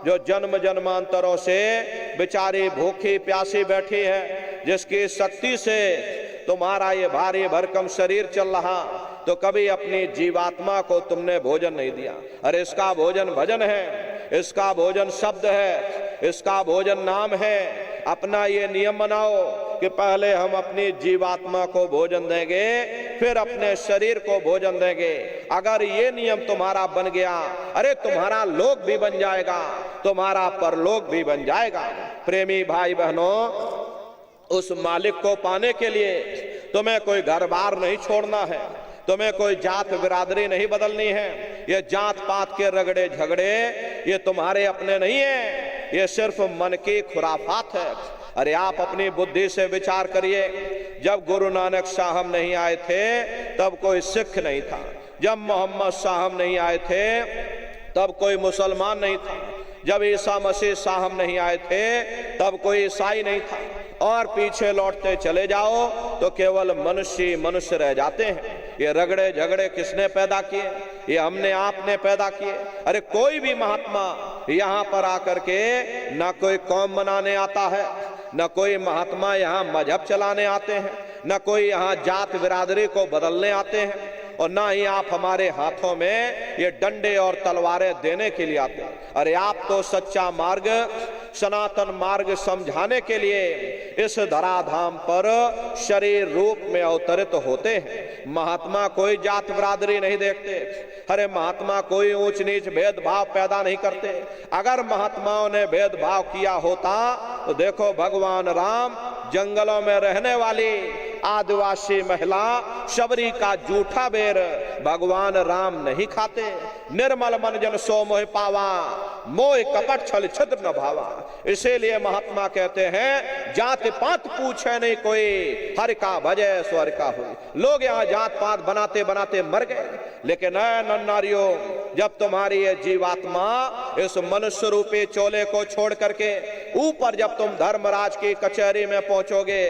जो जन्म जन्मांतरों से बेचारी भूखी प्यासी बैठी है, जिसकी शक्ति से तुम्हारा ये भारी भरकम शरीर चल रहा, तो कभी अपनी जीवात्मा को तुमने भोजन नहीं दिया। अरे इसका भोजन भजन है, इसका भोजन शब्द है, इसका भोजन नाम है। अपना ये नियम बनाओ कि पहले हम अपनी जीवात्मा को भोजन देंगे, फिर अपने शरीर को भोजन देंगे। अगर ये नियम तुम्हारा बन गया, अरे तुम्हारा लोक भी बन जाएगा, तुम्हारा परलोक भी बन जाएगा। प्रेमी भाई बहनों, उस मालिक को पाने के लिए तुम्हें कोई घर बार नहीं छोड़ना है, तुम्हें कोई जात बिरादरी नहीं बदलनी है। ये जात पात के रगड़े झगड़े ये तुम्हारे अपने नहीं है, ये सिर्फ मन की खुराफात है। अरे आप अपनी बुद्धि से विचार करिए, जब गुरु नानक साहब नहीं आए थे तब कोई सिख नहीं था, जब मोहम्मद साहब नहीं आए थे तब कोई मुसलमान नहीं था, जब ईसा मसीह साहब नहीं आए थे तब कोई ईसाई नहीं था, और पीछे लौटते चले जाओ तो केवल मनुष्य मनुष्य रह जाते हैं। ये रगड़े झगड़े किसने पैदा किए? ये हमने आपने पैदा किए। अरे कोई भी महात्मा यहाँ पर आकर के ना कोई कौम बनाने आता है, न कोई महात्मा यहाँ मजहब चलाने आते हैं, न कोई यहाँ जात बिरादरी को बदलने आते हैं, और ना ही आप हमारे हाथों में ये डंडे और तलवारें देने के लिए आते हैं। अरे आप तो सच्चा मार्ग, सनातन मार्ग समझाने के लिए इस धराधाम पर शरीर रूप में अवतरित होते हैं। महात्मा कोई जात बिरादरी नहीं देखते, अरे महात्मा कोई ऊंच नीच भेदभाव पैदा नहीं करते। अगर महात्माओं ने भेदभाव किया होता तो देखो भगवान राम जंगलों में रहने वाली आदिवासी महिला शबरी का जूठा बेर भगवान राम नहीं खाते। निर्मल मन जन सो मोह पावा, मोह कपट छल छिद्र न भावा। इसीलिए महात्मा कहते हैं जात पात पूछे नहीं कोई, हर का भजे स्वर का हुई। लोग यहाँ जात पात बनाते बनाते मर गए, लेकिन नन्नारियों जब तुम्हारी ये जीवात्मा इस मनुष्य रूपी चोले को छोड़ करके ऊपर जब तुम धर्मराज की कचहरी में पहुंचोगे,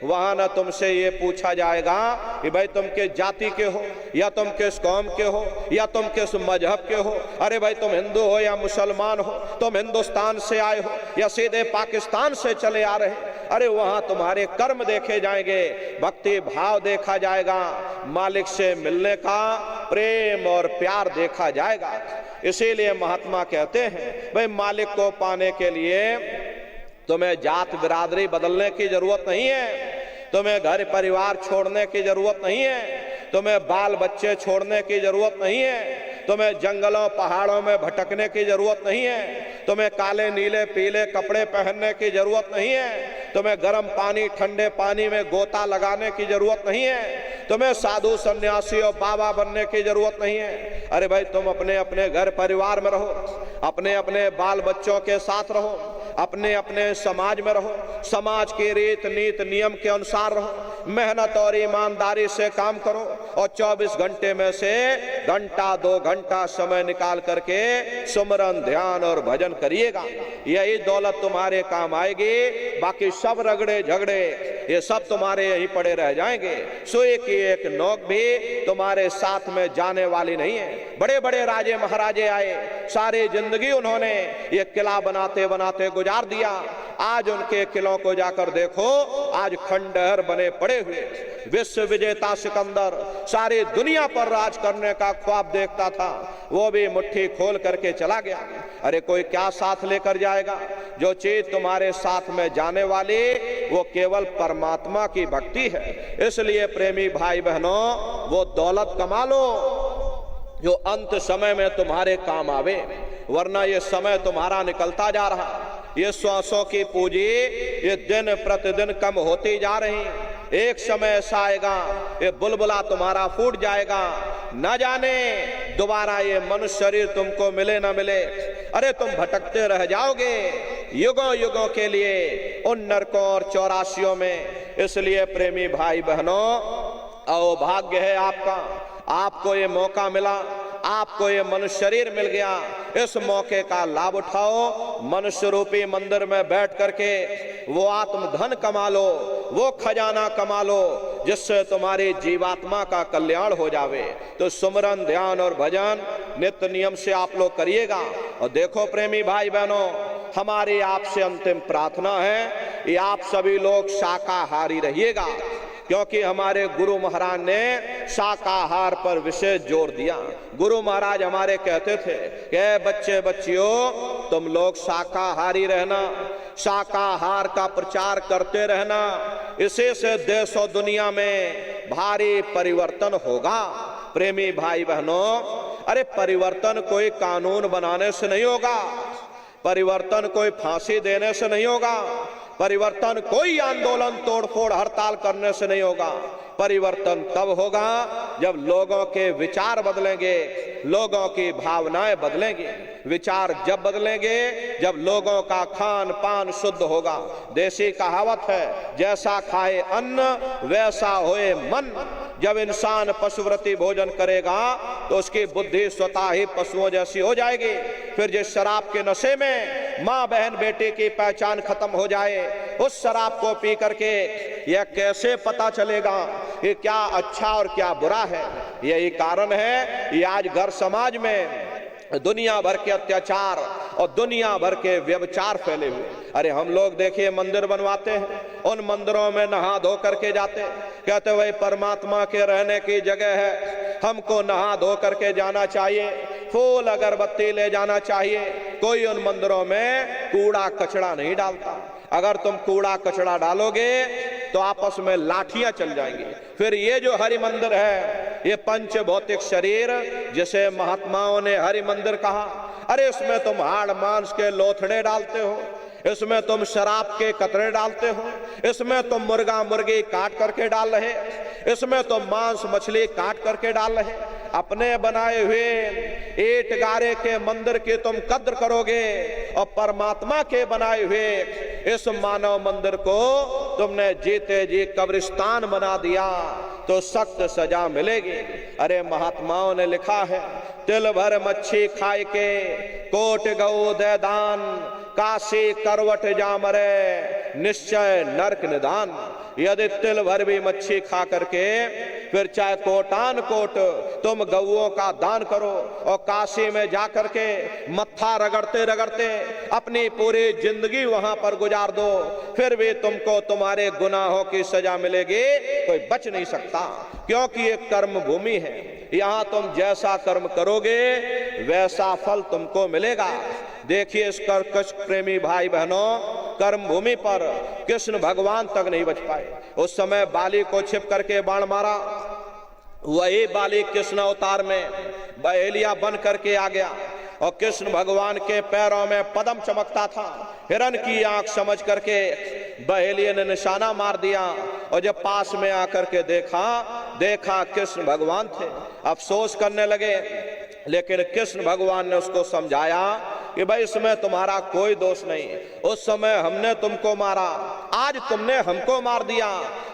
वहां न तुमसे ये पूछा जाएगा कि भाई तुम किस जाति के हो, या तुम किस कौम के हो, या तुम किस मजहब के हो। अरे भाई तुम हिंदू हो या मुसलमान हो, तुम हिंदुस्तान से आए हो या सीधे पाकिस्तान से चले आ रहे। अरे वहां तुम्हारे कर्म देखे जाएंगे, भक्ति भाव देखा जाएगा, मालिक से मिलने का प्रेम और प्यार देखा जाएगा। इसीलिए महात्मा कहते हैं भाई मालिक को पाने के लिए तुम्हें जात बिरादरी बदलने की जरूरत नहीं है, तुम्हें घर परिवार छोड़ने की जरूरत नहीं है, तुम्हें बाल बच्चे छोड़ने की जरूरत नहीं है, तुम्हें जंगलों पहाड़ों में भटकने की जरूरत नहीं है, तुम्हें काले नीले पीले कपड़े पहनने की जरूरत नहीं है, तुम्हें गर्म पानी ठंडे पानी में गोता लगाने की जरूरत नहीं है, तुम्हें साधु सन्यासी और बाबा बनने की जरूरत नहीं है। अरे भाई तुम अपने अपने घर परिवार में रहो, अपने अपने बाल बच्चों के साथ रहो, अपने अपने समाज में रहो, समाज के रीत नीत नियम के अनुसार रहो, मेहनत और ईमानदारी से काम करो, और 24 घंटे में से घंटा 2 घंटा समय निकाल करके सुमरन ध्यान और भजन करिएगा। यही दौलत तुम्हारे काम आएगी। बाकी सब रगड़े झगड़े ये सब तुम्हारे यहीं पड़े रह जाएंगे। सोए की एक नोक भी तुम्हारे साथ में जाने वाली नहीं है। बड़े बड़े राजे महाराजे आए, सारी जिंदगी उन्होंने ये किला बनाते बनाते गुजार दिया। आज उनके किलों को जाकर देखो, आज खंडहर बने पड़े हुए। विश्व विजेता सिकंदर सारी दुनिया पर राज करने का ख्वाब देखता था, वो भी मुट्ठी खोल करके चला गया। अरे कोई क्या साथ लेकर जाएगा? जो चीज तुम्हारे साथ में जाने वाली वो केवल परमात्मा की भक्ति है। इसलिए प्रेमी भाई बहनों, वो दौलत कमा लो जो अंत समय में तुम्हारे काम आवे, वरना ये समय तुम्हारा निकलता जा रहा। ये श्वासों की पूंजी ये दिन प्रतिदिन कम होती जा रही। एक समय ऐसा आएगा ये बुलबुला तुम्हारा फूट जाएगा, न जाने दोबारा ये मनुष्य शरीर तुमको मिले न मिले। अरे तुम भटकते रह जाओगे युगों युगों के लिए उन नरकों और चौरासियों में। इसलिए प्रेमी भाई बहनों, अहोभाग्य है आपका, आपको ये मौका मिला, आपको ये मनुष्य शरीर मिल गया। इस मौके का लाभ उठाओ, मनुष्य रूपी मंदिर में बैठ करके वो आत्म धन कमा लो, वो खजाना कमा लो जिससे तुम्हारी जीवात्मा का कल्याण हो जावे। तो सुमरन ध्यान और भजन नित्य नियम से आप लोग करिएगा। और देखो प्रेमी भाई बहनों, हमारी आपसे अंतिम प्रार्थना है कि आप सभी लोग शाकाहारी रहिएगा, क्योंकि हमारे गुरु महाराज ने शाकाहार पर विशेष जोर दिया। गुरु महाराज हमारे कहते थे कि बच्चे बच्चियों तुम लोग शाकाहारी रहना, शाकाहार का प्रचार करते रहना, इसी से देश और दुनिया में भारी परिवर्तन होगा। प्रेमी भाई बहनों, अरे परिवर्तन कोई कानून बनाने से नहीं होगा, परिवर्तन कोई फांसी देने से नहीं होगा, परिवर्तन कोई आंदोलन तोड़फोड़ हड़ताल करने से नहीं होगा। परिवर्तन तब होगा जब लोगों के विचार बदलेंगे, लोगों की भावनाएं बदलेंगी। विचार जब बदलेंगे जब लोगों का खान पान शुद्ध होगा। देसी कहावत है, जैसा खाए अन्न वैसा होए मन। जब इंसान पशुव्रती भोजन करेगा तो उसकी बुद्धि स्वतः ही पशुओं जैसी हो जाएगी। फिर जिस शराब के नशे में माँ बहन बेटी की पहचान खत्म हो जाए, उस शराब को पी करके यह कैसे पता चलेगा कि क्या अच्छा और क्या बुरा है। यही कारण है ये आज घर समाज में दुनिया भर के अत्याचार और दुनिया भर के व्यभिचार फैले हुए। अरे हम लोग देखिए मंदिर बनवाते हैं, उन मंदिरों में नहा धो करके जाते, कहते वही परमात्मा के रहने की जगह है, हमको नहा धो करके जाना चाहिए, फूल अगरबत्ती ले जाना चाहिए। कोई उन मंदिरों में कूड़ा कचरा नहीं डालता। अगर तुम कूड़ा कचरा डालोगे तो आपस में लाठियां चल जाएंगी। फिर ये जो हरि मंदिर है, ये पंच भौतिक शरीर जिसे महात्माओं ने हरि मंदिर कहा, अरे इसमें तुम हाड़ मांस के लोथड़े डालते हो, इसमें तुम शराब के कतरे डालते हो, इसमें तुम मुर्गा मुर्गी काट करके डाल रहे, इसमें तुम मांस मछली काट करके डाल रहे। अपने बनाए हुए ईंट गारे के मंदिर की तुम कद्र करोगे और परमात्मा के बनाए हुए इस मानव मंदिर को तुमने जीते जी कब्रिस्तान बना दिया तो सख्त सजा मिलेगी। अरे महात्माओं ने लिखा है, तिल भर मच्छी खाए के कोट गौ दे दान, काशी करवट जामरे निश्चय नरक निदान। यदि तिल भर भी मच्छी खा करके फिर चाहे कोटान कोट तुम गौओं का दान करो और काशी में जा करके मत्था रगड़ते रगड़ते अपनी पूरी जिंदगी वहां पर गुजार दो, फिर भी तुमको तुम्हारे गुनाहों की सजा मिलेगी, कोई बच नहीं सकता। क्योंकि ये कर्म भूमि है, यहाँ तुम जैसा कर्म करोगे वैसा फल तुमको मिलेगा। देखिए इस कर्कश प्रेमी भाई बहनों, कर्म भूमि पर कृष्ण भगवान तक नहीं बच पाए। उस समय बाली को छिप करके बाण मारा, वही बाली कृष्ण अवतार में बहेलिया बन करके आ गया और कृष्ण भगवान के पैरों में पद्म चमकता था। हिरण की आंख समझ करके बहेलिये ने निशाना मार दिया और जब पास में आकर के देखा कृष्ण भगवान थे। अफसोस करने लगे, लेकिन कृष्ण भगवान ने उसको समझाया कि भाई इसमें तुम्हारा कोई दोष नहीं। उस समय हमने तुमको मारा, आज तुमने हमको मार दिया,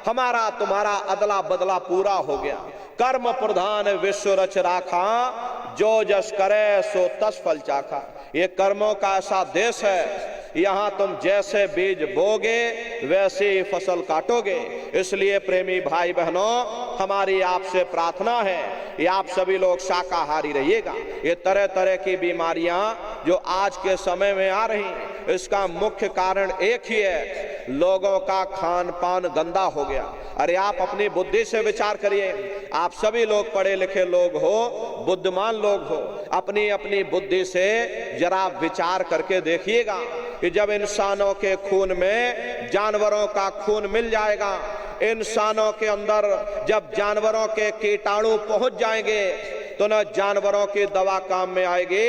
हमारा तुम्हारा अदला बदला पूरा हो गया। कर्म प्रधान विश्व रच राखा, जो जस करे सो तस फल चाखा। ये कर्मों का ऐसा देश है, यहाँ तुम जैसे बीज बोगे वैसे ही फसल काटोगे। इसलिए प्रेमी भाई बहनों, हमारी आपसे प्रार्थना है कि आप सभी लोग शाकाहारी रहिएगा। ये तरह तरह की बीमारियां जो आज के समय में आ रही, इसका मुख्य कारण एक ही है, लोगों का खान पान गंदा हो गया। अरे आप अपनी बुद्धि से विचार करिए, आप सभी लोग पढ़े लिखे लोग हो, बुद्धिमान लोग हो, अपनी अपनी बुद्धि से जरा विचार करके देखिएगा कि जब इंसानों के खून में जानवरों का खून मिल जाएगा, इंसानों के अंदर जब जानवरों के कीटाणु पहुंच जाएंगे तो न जानवरों की दवा काम में आएगी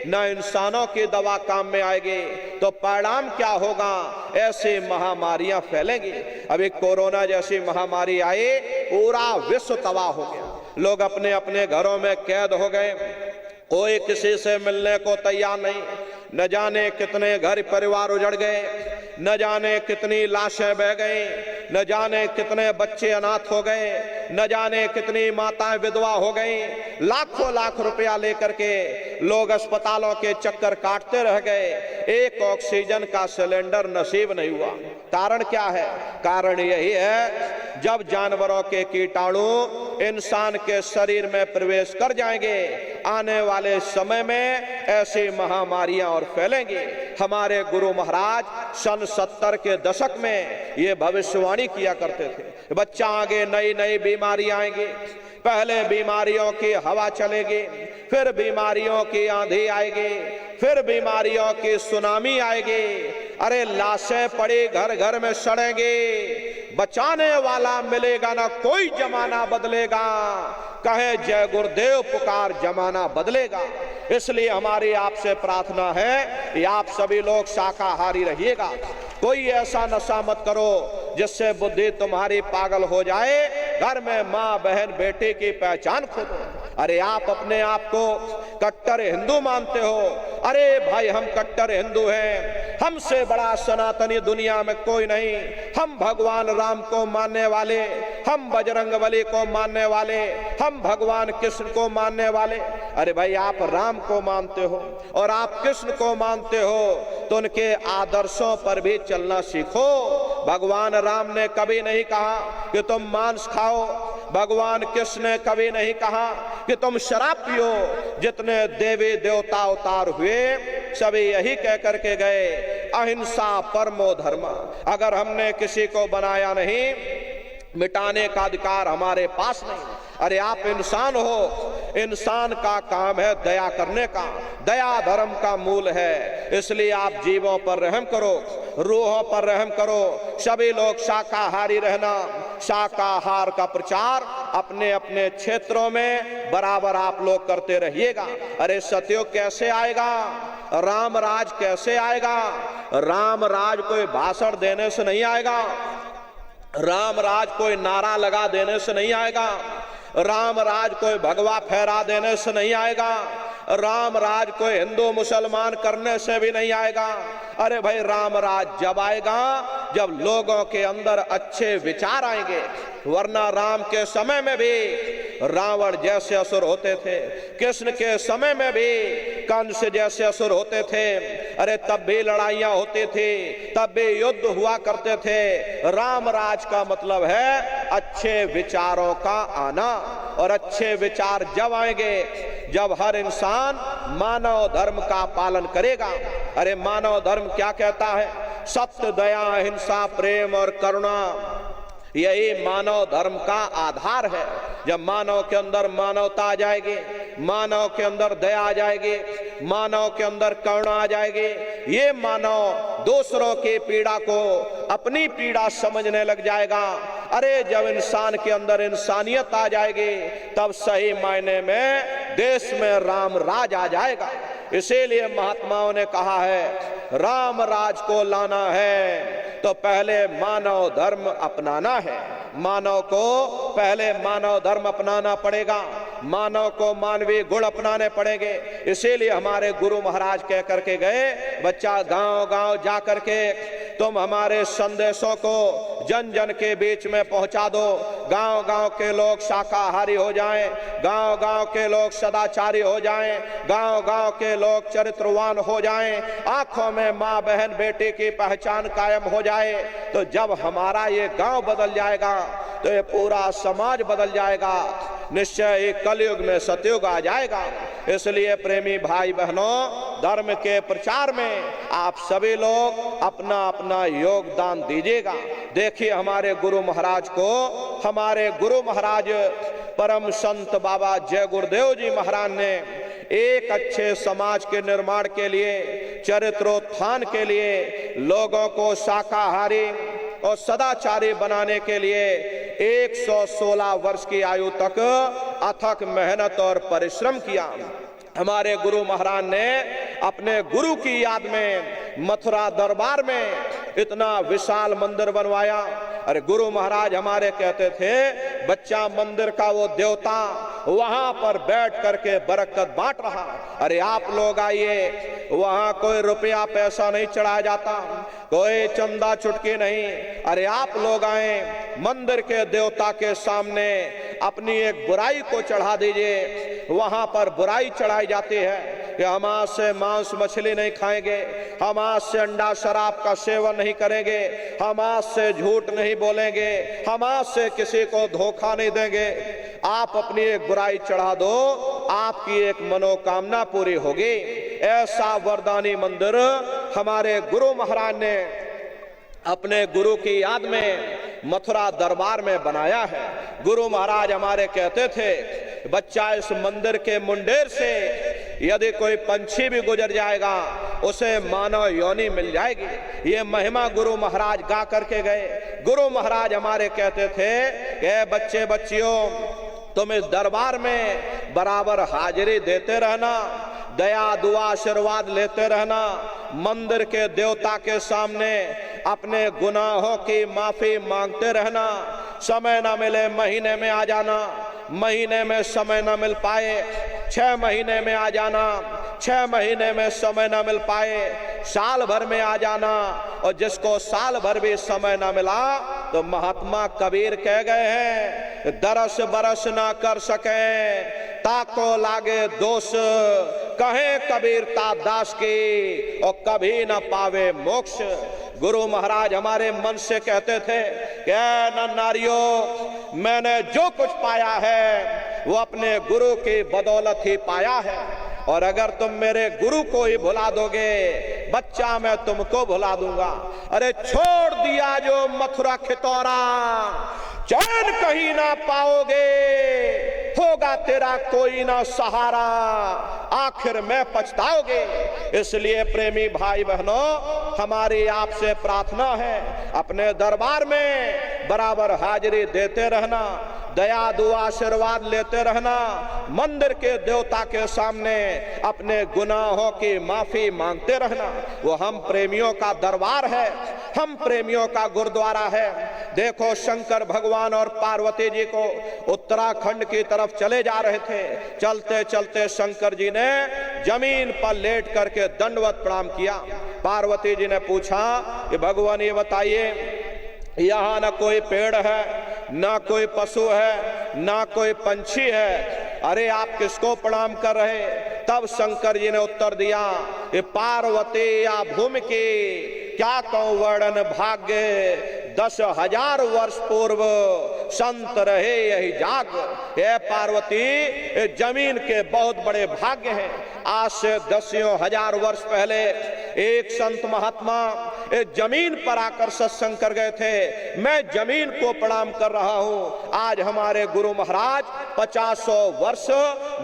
न इंसानों की दवा काम में आएगी। तो परिणाम क्या होगा, ऐसी महामारियां फैलेंगी। अभी कोरोना जैसी महामारी आई, पूरा विश्व तबाह हो गया। लोग अपने अपने घरों में कैद हो गए, कोई किसी से मिलने को तैयार नहीं। न जाने कितने घर परिवार उजड़ गए, न जाने कितनी लाशें बह गई, न जाने कितने बच्चे अनाथ हो गए, न जाने कितनी माताएं विधवा हो गई। लाखों लाख रुपया लेकर के लोग अस्पतालों के चक्कर काटते रह गए, एक ऑक्सीजन का सिलेंडर नसीब नहीं हुआ। कारण क्या है? कारण यही है, जब जानवरों के कीटाणु इंसान के शरीर में प्रवेश कर जाएंगे, आने वाले समय में ऐसी महामारियां और फैलेंगी। हमारे गुरु महाराज सन 70 के दशक में ये भविष्यवाणी किया करते थे, बच्चा आगे नई नई बीमारी आएंगी। पहले बीमारियों की हवा चलेगी, फिर बीमारियों की आंधी आएगी, फिर बीमारियों की सुनामी आएगी। अरे लाशें पड़ी घर घर में सड़ेंगी, बचाने वाला मिलेगा ना, कोई जमाना बदलेगा। कहे जय गुरुदेव पुकार, जमाना बदलेगा। इसलिए हमारी आपसे प्रार्थना है कि आप सभी लोग शाकाहारी रहिएगा। कोई ऐसा नशा मत करो जिससे बुद्धि तुम्हारी पागल हो जाए, घर में माँ बहन बेटे की पहचान खो दो। अरे आप अपने आप को कट्टर हिंदू मानते हो, अरे भाई हम कट्टर हिंदू हैं, हमसे बड़ा सनातनी दुनिया में कोई नहीं, हम भगवान राम को मानने वाले, हम बजरंगबली को मानने वाले, हम भगवान कृष्ण को मानने वाले। अरे भाई आप राम को मानते हो और आप कृष्ण को मानते हो तो उनके आदर्शों पर भी चलना सीखो। भगवान राम ने कभी नहीं कहा कि तुम मांस खाओ, भगवान कृष्ण ने कभी नहीं कहा कि तुम शराब पियो। जितने देवी देवता अवतार हुए सभी यही कह करके गए, अहिंसा परमो धर्म। अगर हमने किसी को बनाया नहीं, मिटाने का अधिकार हमारे पास नहीं। अरे आप इंसान हो, इंसान का काम है दया करने का, दया धर्म का मूल है। इसलिए आप जीवों पर रहम करो, रूहों पर रहम करो। सभी लोग शाकाहारी रहना, शाकाहार का प्रचार अपने अपने क्षेत्रों में बराबर आप लोग करते रहिएगा। अरे सतयुग कैसे आएगा, राम राज कैसे आएगा? राम राज कोई भाषण देने से नहीं आएगा, राम राज कोई नारा लगा देने से नहीं आएगा, राम राज कोई भगवा फहरा देने से नहीं आएगा, राम राज कोई हिंदू मुसलमान करने से भी नहीं आएगा। अरे भाई राम राज जब आएगा जब लोगों के अंदर अच्छे विचार आएंगे, वरना राम के समय में भी रावण जैसे असुर होते थे, कृष्ण के समय में भी कंस जैसे असुर होते थे। अरे तब भी लड़ाइयां होती थी, तब भी युद्ध हुआ करते थे। राम राज का मतलब है अच्छे विचारों का आना, और अच्छे विचार जब आएंगे जब हर इंसान मानव धर्म का पालन करेगा। अरे मानव धर्म क्या कहता है? सत्य, दया, अहिंसा, प्रेम और करुणा, यही मानव धर्म का आधार है। जब मानव के अंदर मानवता आ जाएगी, मानव के अंदर दया आ जाएगी, मानव के अंदर करुणा आ जाएगी, ये मानव दूसरों की पीड़ा को अपनी पीड़ा समझने लग जाएगा। अरे जब इंसान के अंदर इंसानियत आ जाएगी तब सही मायने में देश में राम राज आ जाएगा। इसीलिए महात्माओं ने कहा है राम राज को लाना है तो पहले मानव धर्म अपनाना है। मानव को पहले मानव धर्म अपनाना पड़ेगा, मानव को मानवीय गुण अपनाने पड़ेंगे। इसीलिए हमारे गुरु महाराज कह करके गए, बच्चा गांव गांव जा करके तुम हमारे संदेशों को जन जन के बीच में पहुंचा दो। गांव गांव के लोग शाकाहारी हो जाएं, गांव गांव के लोग सदाचारी हो जाएं, गांव गांव के लोग चरित्रवान हो जाएं, आंखों में माँ बहन बेटे की पहचान कायम हो जाए। तो जब हमारा ये गांव बदल जाएगा तो ये पूरा समाज बदल जाएगा, निश्चय एक कलयुग में सतयुग आ जाएगा। इसलिए प्रेमी भाई बहनों, धर्म के प्रचार में आप सभी लोग अपना अपना योगदान दीजिएगा। देखिए हमारे गुरु महाराज को, हमारे गुरु महाराज परम संत बाबा जय गुरुदेव जी महाराज ने एक अच्छे समाज के निर्माण के लिए, चरित्रोत्थान के लिए, लोगों को शाकाहारी और सदाचारी बनाने के लिए 116 वर्ष की आयु तक अथक मेहनत और परिश्रम किया। हमारे गुरु महाराज ने अपने गुरु की याद में मथुरा दरबार में इतना विशाल मंदिर बनवाया। अरे गुरु महाराज हमारे कहते थे, बच्चा मंदिर का वो देवता वहां पर बैठ करके बरकत बांट रहा। अरे आप लोग आइए, वहां कोई रुपया पैसा नहीं चढ़ाया जाता, कोई चंदा चुटकी नहीं। अरे आप लोग आए, मंदिर के देवता के सामने अपनी एक बुराई को चढ़ा दीजिए। वहां पर बुराई चढ़ाई जाती है कि हम आज से मांस मछली नहीं खाएंगे, हम आज से अंडा शराब का सेवन नहीं करेंगे, हम आज से झूठ नहीं बोलेंगे, हम आज से किसी को धोखा नहीं देंगे। आप अपनी एक बुराई चढ़ा दो, आपकी एक मनोकामना पूरी होगी। ऐसा वरदानी मंदिर हमारे गुरु महाराज ने अपने गुरु की याद में मथुरा दरबार में बनाया है। गुरु महाराज हमारे कहते थे, बच्चा इस मंदिर के मुंडेर से यदि कोई पंछी भी गुजर जाएगा उसे मानव योनि मिल जाएगी। ये महिमा गुरु महाराज गा करके गए। गुरु महाराज हमारे कहते थे कि बच्चे बच्चियों, तुम इस दरबार में बराबर हाजिरी देते रहना, दया दुआ आशीर्वाद लेते रहना, मंदिर के देवता के सामने अपने गुनाहों की माफी मांगते रहना, समय ना मिले महीने में आ जाना, महीने में समय ना मिल पाए 6 महीने में आ जाना, 6 महीने में समय ना मिल पाए साल भर में आ जाना, और जिसको साल भर भी समय ना मिला तो महात्मा कबीर कह गए हैं, दरस बरस ना कर सके ताको लागे दोष, कहे कबीर ता दास की और कभी ना पावे मोक्ष। गुरु महाराज हमारे मन से कहते थे कि नारियों, मैंने जो कुछ पाया है वो अपने गुरु की बदौलत ही पाया है, और अगर तुम मेरे गुरु को ही भुला दोगे बच्चा मैं तुमको भुला दूंगा। अरे छोड़ दिया जो मथुरा खितौरा, चैन कहीं ना पाओगे, होगा तेरा कोई ना सहारा, आखिर में पछताओगे। इसलिए प्रेमी भाई बहनों, हमारी आपसे प्रार्थना है, अपने दरबार में बराबर हाजिरी देते रहना, दया दुआ आशीर्वाद लेते रहना, मंदिर के देवता के सामने अपने गुनाहों की माफी मांगते रहना। वो हम प्रेमियों का दरबार है, हम प्रेमियों का गुरुद्वारा है। देखो शंकर भगवान और पार्वती जी को उत्तराखंड की तरफ चले जा रहे थे, चलते चलते शंकर जी ने जमीन पर लेट करके दंडवत प्रणाम किया। पार्वती जी ने पूछा कि भगवान ये बताइए, यहाँ न कोई पेड़ है, ना कोई पशु है, ना कोई पंछी है, अरे आप किसको प्रणाम कर रहे? तब शंकर जी ने उत्तर दिया कि पार्वती या भूमि की क्या कहूं वर्णन भाग्य, 10,000 वर्ष पूर्व संत रहे यही जाग। ये पार्वती जमीन के बहुत बड़े भाग्य हैं। आज से 10,000 वर्ष पहले एक संत महात्मा जमीन पर आकर सत्संग कर गए थे, मैं जमीन को प्रणाम कर रहा हूं। आज हमारे गुरु महाराज 50 वर्ष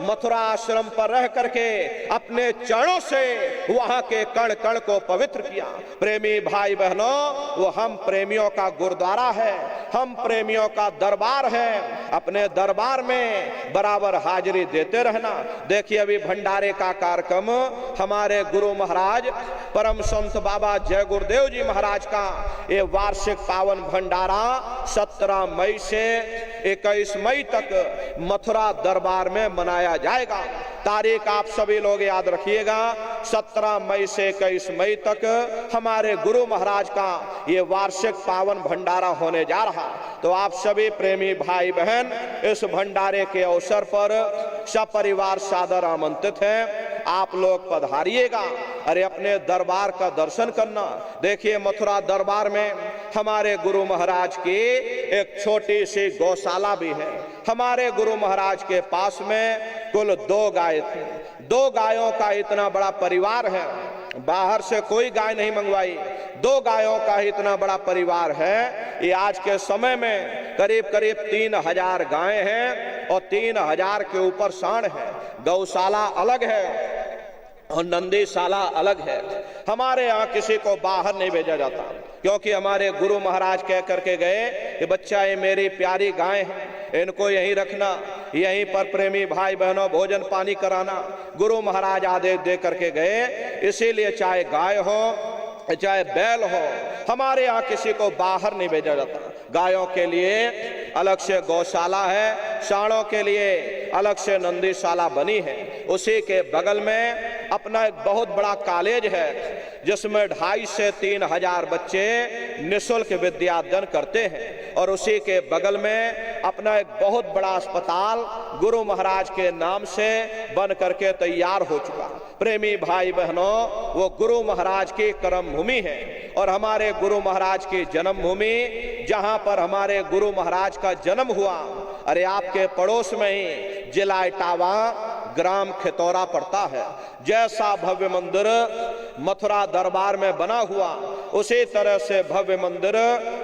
मथुरा आश्रम पर रह करके अपने चरणों से वहां के कण कण को पवित्र किया। प्रेमी भाई बहनों, वो हम प्रेमियों का गुरुद्वारा है, हम प्रेमियों का दरबार है। अपने दरबार में बराबर हाजिरी देते रहना। देखिए अभी भंडारे का कार्यक्रम हमारे गुरु महाराज परम संत बाबा जय गुरुदेव जी महाराज का ये वार्षिक पावन भंडारा 17 मई से 21 मई तक मथुरा दरबार में मनाया जाएगा। तारीख आप सभी लोग याद रखिएगा, 17 मई से 21 मई तक हमारे गुरु महाराज का ये वार्षिक पावन भंडारा होने जा रहा। तो आप सभी प्रेमी भाई बहन इस भंडारे के अवसर पर सपरिवार सादर आमंत्रित हैं। आप लोग पधारिएगा, अरे अपने दरबार का दर्शन करना। देखिए मथुरा दरबार में हमारे गुरु महाराज की एक छोटी सी गौशाला भी है। हमारे गुरु महाराज के पास में कुल 2 गाय थी। 2 गायों का इतना बड़ा परिवार है, बाहर से कोई गाय नहीं मंगवाई, 2 गायों का इतना बड़ा परिवार है। ये आज के समय में करीब करीब 3,000 गायें हैं और 3,000 के ऊपर सांड है। गौशाला अलग है और नंदीशाला अलग है। हमारे यहाँ किसी को बाहर नहीं भेजा जाता, क्योंकि हमारे गुरु महाराज कह करके गए कि बच्चा ये मेरी प्यारी गाय है, इनको यहीं रखना, यहीं पर प्रेमी भाई बहनों भोजन पानी कराना। गुरु महाराज आदेश दे करके गए। इसीलिए चाहे गाय हो चाहे बैल हो, हमारे यहाँ किसी को बाहर नहीं भेजा जाता। गायों के लिए अलग से गौशाला है, सांडों के लिए अलग से नंदीशाला बनी है। उसी के बगल में अपना एक बहुत बड़ा कॉलेज है, जिसमें 2,500 से 3,000 बच्चे निःशुल्क विद्या अध्ययन करते हैं। और उसी के बगल में अपना एक बहुत बड़ा अस्पताल गुरु महाराज के नाम से बन करके तैयार हो चुका। प्रेमी भाई बहनों, वो गुरु महाराज की कर्म भूमि है और हमारे गुरु महाराज की जन्म भूमि, जहां पर हमारे गुरु महाराज का जन्म हुआ, अरे आपके पड़ोस में ही जिला इटावा ग्राम खितौरा पड़ता है। जैसा भव्य मंदिर मथुरा दरबार में बना हुआ, उसी तरह से भव्य मंदिर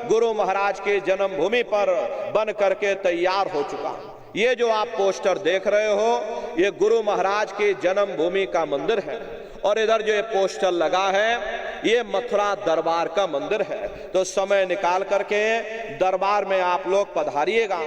गुरु महाराज की जन्मभूमि पर बन करके तैयार हो चुका। ये जो आप पोस्टर देख रहे हो, ये गुरु महाराज की जन्मभूमि का मंदिर है। और इधर जो ये पोस्टर लगा है, ये मथुरा दरबार का मंदिर है। तो समय निकाल करके दरबार में आप लोग पधारिएगा,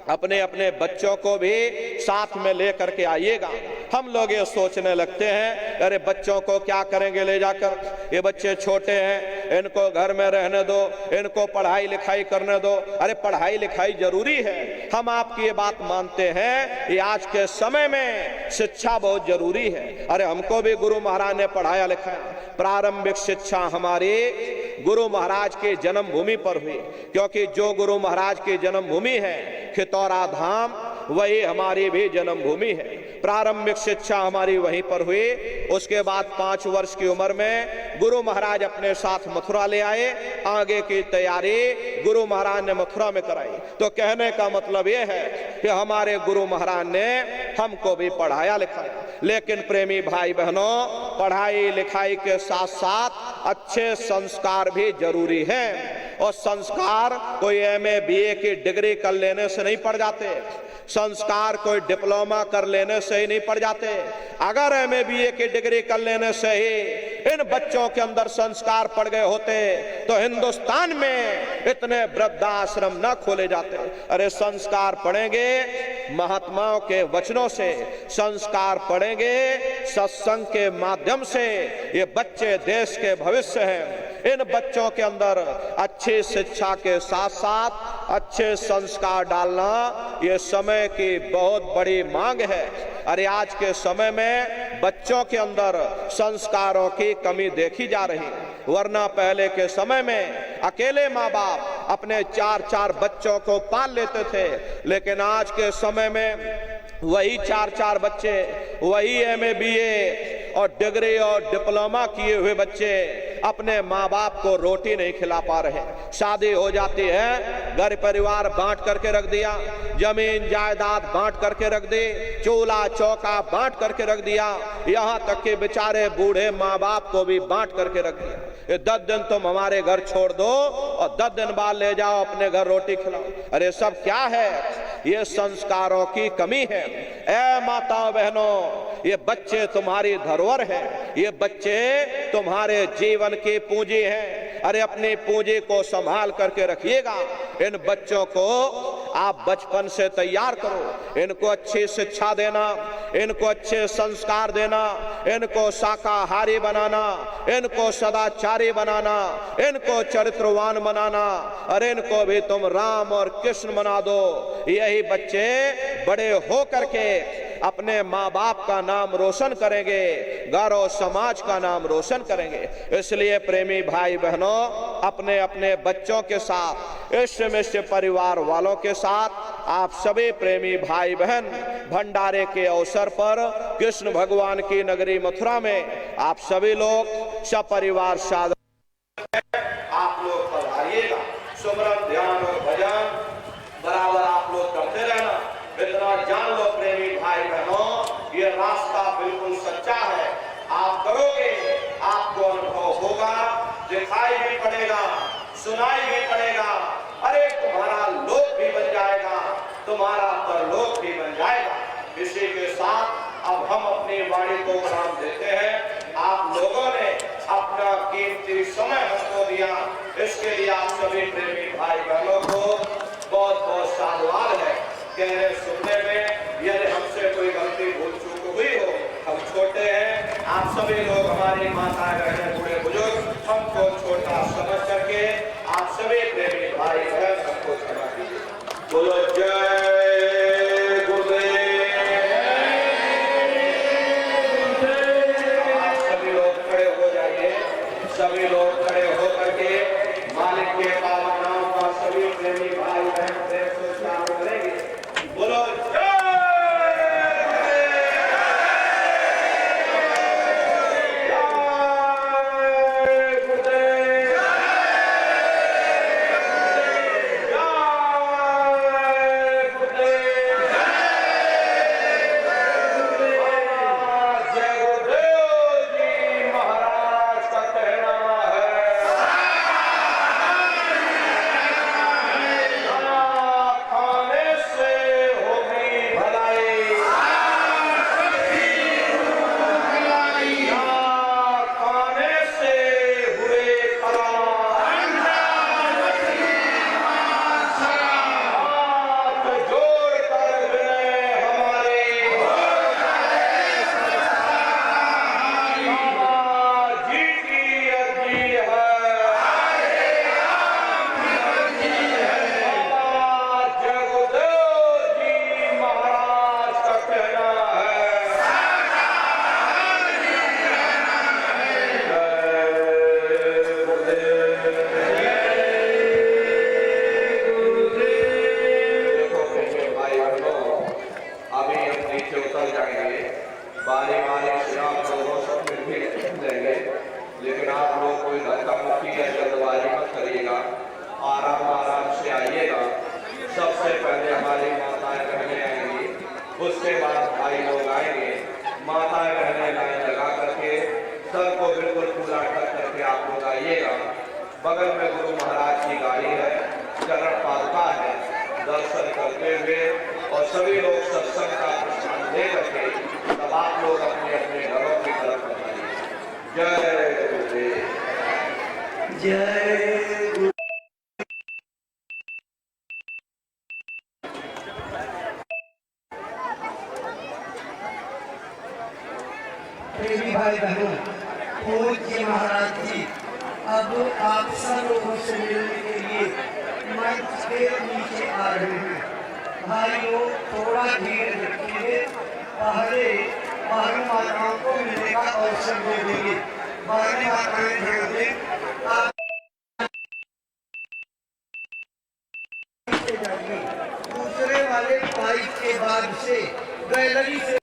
अपने अपने बच्चों को भी साथ में ले करके आइएगा। हम लोग ये सोचने लगते हैं अरे बच्चों को क्या करेंगे ले जाकर, ये बच्चे छोटे हैं, इनको घर में रहने दो, इनको पढ़ाई लिखाई करने दो। अरे पढ़ाई लिखाई जरूरी है, हम आपकी ये बात मानते हैं, ये आज के समय में शिक्षा बहुत जरूरी है। अरे हमको भी गुरु महाराज ने पढ़ाया लिखाया। प्रारंभिक शिक्षा हमारी गुरु महाराज की जन्मभूमि पर हुई, क्योंकि जो गुरु महाराज की जन्मभूमि है खितौरा धाम, वही हमारी भी जन्मभूमि है। प्रारंभिक शिक्षा हमारी वहीं पर हुई। उसके बाद 5 वर्ष की उम्र में गुरु महाराज अपने साथ मथुरा ले आए। आगे की तैयारी गुरु महाराज ने मथुरा में कराई। तो कहने का मतलब यह है कि हमारे गुरु महाराज ने हमको भी पढ़ाया लिखाया। लेकिन प्रेमी भाई बहनों, पढ़ाई लिखाई के साथ साथ अच्छे संस्कार भी जरूरी हैं। और संस्कार कोई MA BA की डिग्री कर लेने से नहीं पड़ जाते, संस्कार कोई डिप्लोमा कर लेने से ही नहीं पड़ जाते। अगर MA BA की डिग्री कर लेने से ही इन बच्चों के अंदर संस्कार पड़ गए होते तो हिंदुस्तान में इतने वृद्धाश्रम न खोले जाते। अरे संस्कार पढ़ेंगे महात्माओं के वचनों से, संस्कार पढ़ेंगे सत्संग के माध्यम से। ये बच्चे देश के भविष्य हैं। इन बच्चों के अंदर अच्छी शिक्षा के साथ साथ अच्छे संस्कार डालना ये समय की बहुत बड़ी मांग है। अरे आज के समय में बच्चों के अंदर संस्कारों की कमी देखी जा रही है। वरना पहले के समय में अकेले माँ बाप अपने 4-4 बच्चों को पाल लेते थे, लेकिन आज के समय में वही 4-4 बच्चे, वही MA BA और डिग्री और डिप्लोमा किए हुए बच्चे अपने माँ बाप को रोटी नहीं खिला पा रहे। शादी हो जाती है, घर परिवार बांट करके रख दिया, जमीन जायदाद बांट करके रख दी, चूल्हा चौका बांट करके रख दिया, यहाँ तक कि बेचारे बूढ़े माँ बाप को भी बांट करके रख दिया। ये 10 दिन तुम हमारे घर छोड़ दो और 10 दिन बाद ले जाओ अपने घर रोटी खिलाओ। अरे सब क्या है? ये संस्कारों की कमी है। ऐ माताओं बहनों, ये बच्चे तुम्हारी धरोहर है, ये बच्चे तुम्हारे जीवन की पूंजी हैं। अरे अपनी पूंजी को संभाल करके रखिएगा। इन बच्चों को आप बचपन से तैयार करो, इनको अच्छी शिक्षा देना, इनको अच्छे संस्कार देना, इनको शाकाहारी बनाना, इनको सदाचारी बनाना, इनको चरित्रवान बनाना। अरे इनको भी तुम राम और कृष्ण बना दो। यही बच्चे बड़े हो करके अपने माँ बाप का नाम रोशन करेंगे, घर और समाज का नाम रोशन करेंगे। इसलिए प्रेमी भाई बहनों, अपने अपने बच्चों के साथ, इष्ट परिवार वालों के साथ आप सभी प्रेमी भाई बहन भंडारे के अवसर पर कृष्ण भगवान की नगरी मथुरा में आप सभी लोग सपरिवार साथ आप लोग पधारिएगा। सुमरन ध्यान और भजन बराबर आप लोग करते रहना। इतना जान लो प्रेमी भाई बहनों, ये रास्ता बिल्कुल सच्चा है। आप करोगे, आपको अनुभव होगा, दिखाई भी पड़ेगा, सुनाई भी पड़ेगा। अरे तुम्हारा लोक भी बन जाएगा, तुम्हारा परलोक भी बन जाएगा। इसी के साथ अब हम अपनी वाणी को विराम देते हैं। आप लोगों ने अपना कीमती समय हमको दिया, इसके लिए आप सभी प्रेमी भाई बहनों को बहुत बहुत साधुवाद है। कहने सुनने में यदि हमसे कोई गलती भूल चूक हुई हो, हम छोटे हैं, आप सभी लोग हमारी माताएं बहनें बूढ़े बुजुर्ग हमको छोटा समझ करके आप सभी प्रेमी भाई बहन हमको क्षमा कीजिए। बोलो जय गुरुदेव। आप सभी लोग खड़े हो जाइए, सभी लोग खड़े हो करके मालिक के पावन नाम का सभी प्रेमी भाई बहन प्रेम से स्नान करेंगे। बोलो जय गुरुदेव जी महाराज का कहना है। कोई धक्का मुक्की या जल्दबाजी मत करिएगा, आराम आराम से आइएगा। सबसे पहले हमारी माताएं बहनें आएंगी, उसके बाद भाई लोग आएंगे। माताएं बहनें लाइन लगा करके सर को बिल्कुल पूरा ढक करके आप लोग आइएगा। बगल में गुरु महाराज की गाड़ी है, चरण पादुका है, दर्शन करते हुए और सभी लोग सत्संग का प्रसाद ले करके तब आप लोग अपने अपने घरों की तरफ बताइए। जय गुरुदेव, जय गुरु। प्रेमी भाई बहनों, पूज्य महाराज जी अब आप सब लोगों से मिलने के लिए मंच के नीचे आ रहे हैं। भाइयों थोड़ा धीरे रखिए, पहले बहन माताओं को मिलने का अवसर दे देंगे। बहन माताएं ध्यान दें, आप दूसरे वाले पाइप के बाद से गैलरी से